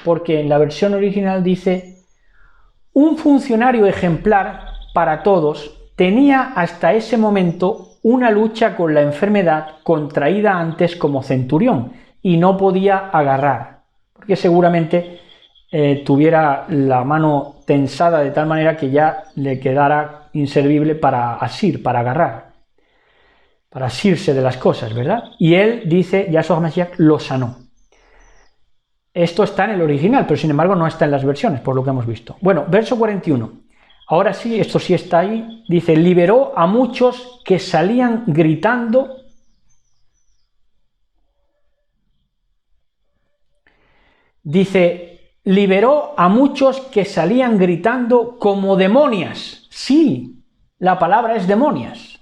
porque en la versión original dice: un funcionario ejemplar para todos tenía hasta ese momento una lucha con la enfermedad contraída antes como centurión y no podía agarrar, porque seguramente tuviera la mano tensada de tal manera que ya le quedara inservible para asir, para agarrar, para asirse de las cosas, ¿verdad? Y él dice, Yahshua HaMashiach lo sanó. Esto está en el original, pero sin embargo no está en las versiones, por lo que hemos visto. Bueno, verso 41. Ahora sí, esto sí está ahí. Dice, liberó a muchos que salían gritando. Dice, liberó a muchos que salían gritando como demonias. Sí, la palabra es demonias,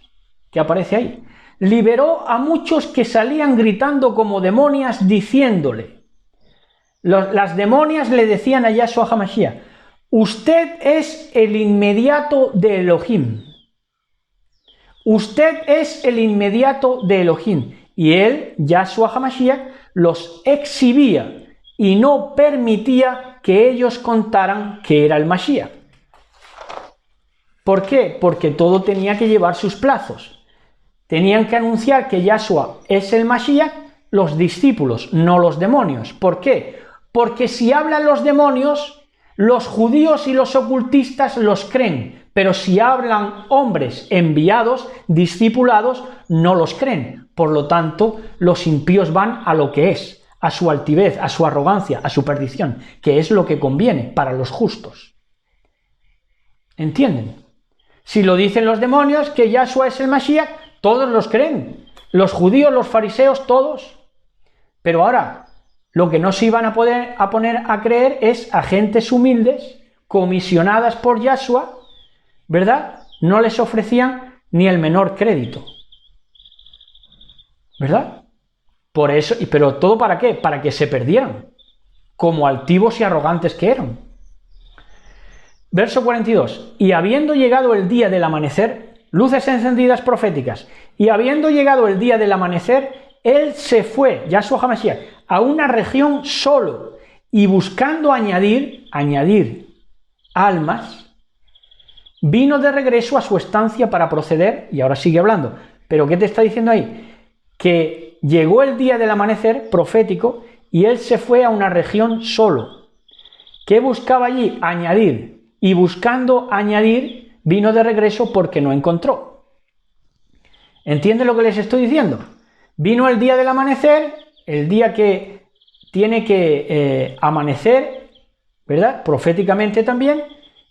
que aparece ahí. Liberó a muchos que salían gritando como demonias, diciéndole. Las demonias le decían a Yahshua HaMashiach: usted es el inmediato de Elohim. Usted es el inmediato de Elohim. Y él, Yahshua HaMashiach, los exhibía y no permitía que ellos contaran que era el Mashiach. ¿Por qué? Porque todo tenía que llevar sus plazos. Tenían que anunciar que Yahshua es el Mashiach los discípulos, no los demonios. ¿Por qué? Porque si hablan los demonios, los judíos y los ocultistas los creen, pero si hablan hombres enviados, discipulados, no los creen. Por lo tanto, los impíos van a lo que es, a su altivez, a su arrogancia, a su perdición, que es lo que conviene para los justos. ¿Entienden? Si lo dicen los demonios, que Yahshua es el Mashiach, todos los creen. Los judíos, los fariseos, todos. Pero ahora, lo que no se iban a poner a creer es a gentes humildes, comisionadas por Yahshua, ¿verdad? No les ofrecían ni el menor crédito, ¿verdad? Por eso, pero ¿todo para qué? Para que se perdieran, como altivos y arrogantes que eran. Verso 42. Y habiendo llegado el día del amanecer, luces encendidas proféticas, y habiendo llegado el día del amanecer, él se fue, Yahshua HaMashiach, a una región solo, y buscando añadir almas, vino de regreso a su estancia para proceder, y ahora sigue hablando. ¿Pero qué te está diciendo ahí? Que llegó el día del amanecer profético, y él se fue a una región solo. ¿Qué buscaba allí? Añadir. Y buscando añadir, vino de regreso porque no encontró. ¿Entiende lo que les estoy diciendo? Vino el día del amanecer, el día que tiene que amanecer, ¿verdad? Proféticamente también,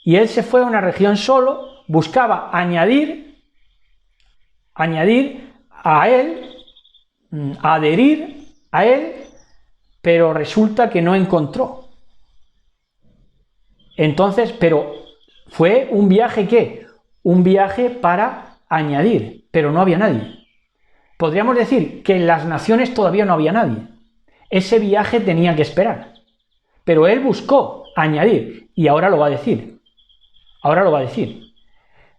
y él se fue a una región solo, buscaba añadir a él, adherir a él, pero resulta que no encontró. Entonces, pero fue un viaje, ¿qué? Un viaje para añadir, pero no había nadie. Podríamos decir que en las naciones todavía no había nadie. Ese viaje tenía que esperar. Pero él buscó añadir, y ahora lo va a decir. Ahora lo va a decir.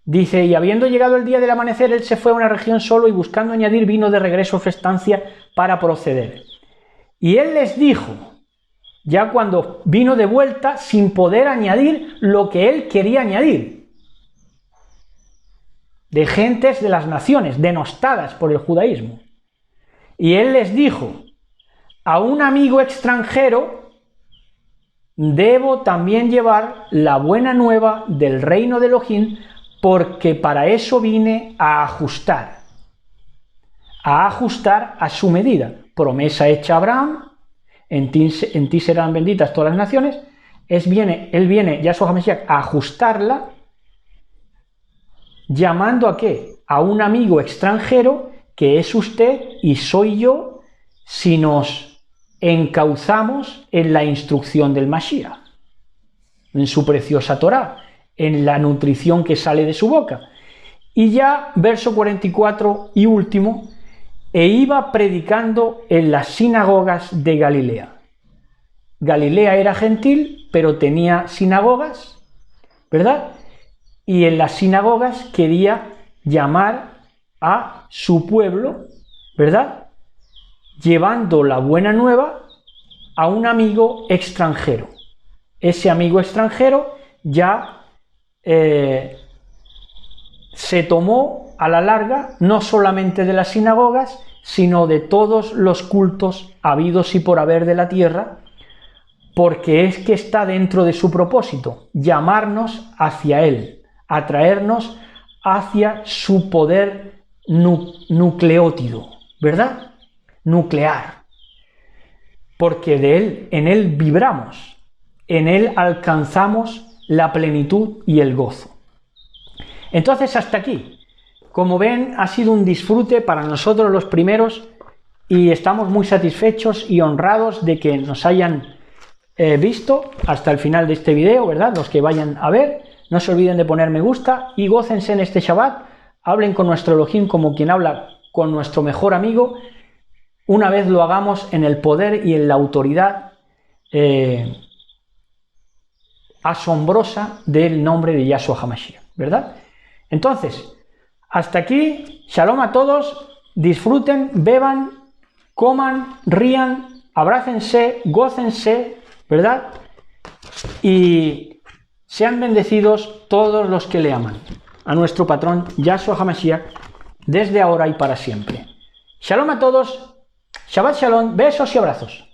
Dice, y habiendo llegado el día del amanecer, él se fue a una región solo y buscando añadir vino de regreso a su estancia para proceder. Y él les dijo, ya cuando vino de vuelta, sin poder añadir lo que él quería añadir, de gentes de las naciones, denostadas por el judaísmo. Y él les dijo, a un amigo extranjero debo también llevar la buena nueva del reino de Elohim, porque para eso vine a ajustar a su medida. Promesa hecha a Abraham, en ti serán benditas todas las naciones. Él viene, Yahshua HaMashiach, a ajustarla, llamando a ¿qué? A un amigo extranjero, que es usted y soy yo, si nos encauzamos en la instrucción del Mashiach, en su preciosa Torá, en la nutrición que sale de su boca. Y ya, verso 44 y último, e iba predicando en las sinagogas de Galilea. Galilea era gentil, pero tenía sinagogas, ¿verdad? Y en las sinagogas quería llamar a su pueblo, ¿verdad? Llevando la buena nueva a un amigo extranjero. Ese amigo extranjero ya se tomó a la larga no solamente de las sinagogas, sino de todos los cultos habidos y por haber de la tierra, porque es que está dentro de su propósito, llamarnos hacia Él, atraernos hacia su poder nucleótido, ¿verdad? Nuclear. Porque de Él, en Él vibramos, en Él alcanzamos la plenitud y el gozo. Entonces, hasta aquí. Como ven, ha sido un disfrute para nosotros los primeros y estamos muy satisfechos y honrados de que nos hayan visto hasta el final de este video, ¿verdad? Los que vayan a ver, no se olviden de poner me gusta y gócense en este Shabbat, hablen con nuestro Elohim como quien habla con nuestro mejor amigo, una vez lo hagamos en el poder y en la autoridad asombrosa del nombre de Yahshua HaMashiach, ¿verdad? Entonces, hasta aquí, shalom a todos, disfruten, beban, coman, rían, abrácense, gócense, ¿verdad? Y sean bendecidos todos los que le aman, a nuestro patrón Yahshua HaMashiach, desde ahora y para siempre. Shalom a todos, Shabbat Shalom, besos y abrazos.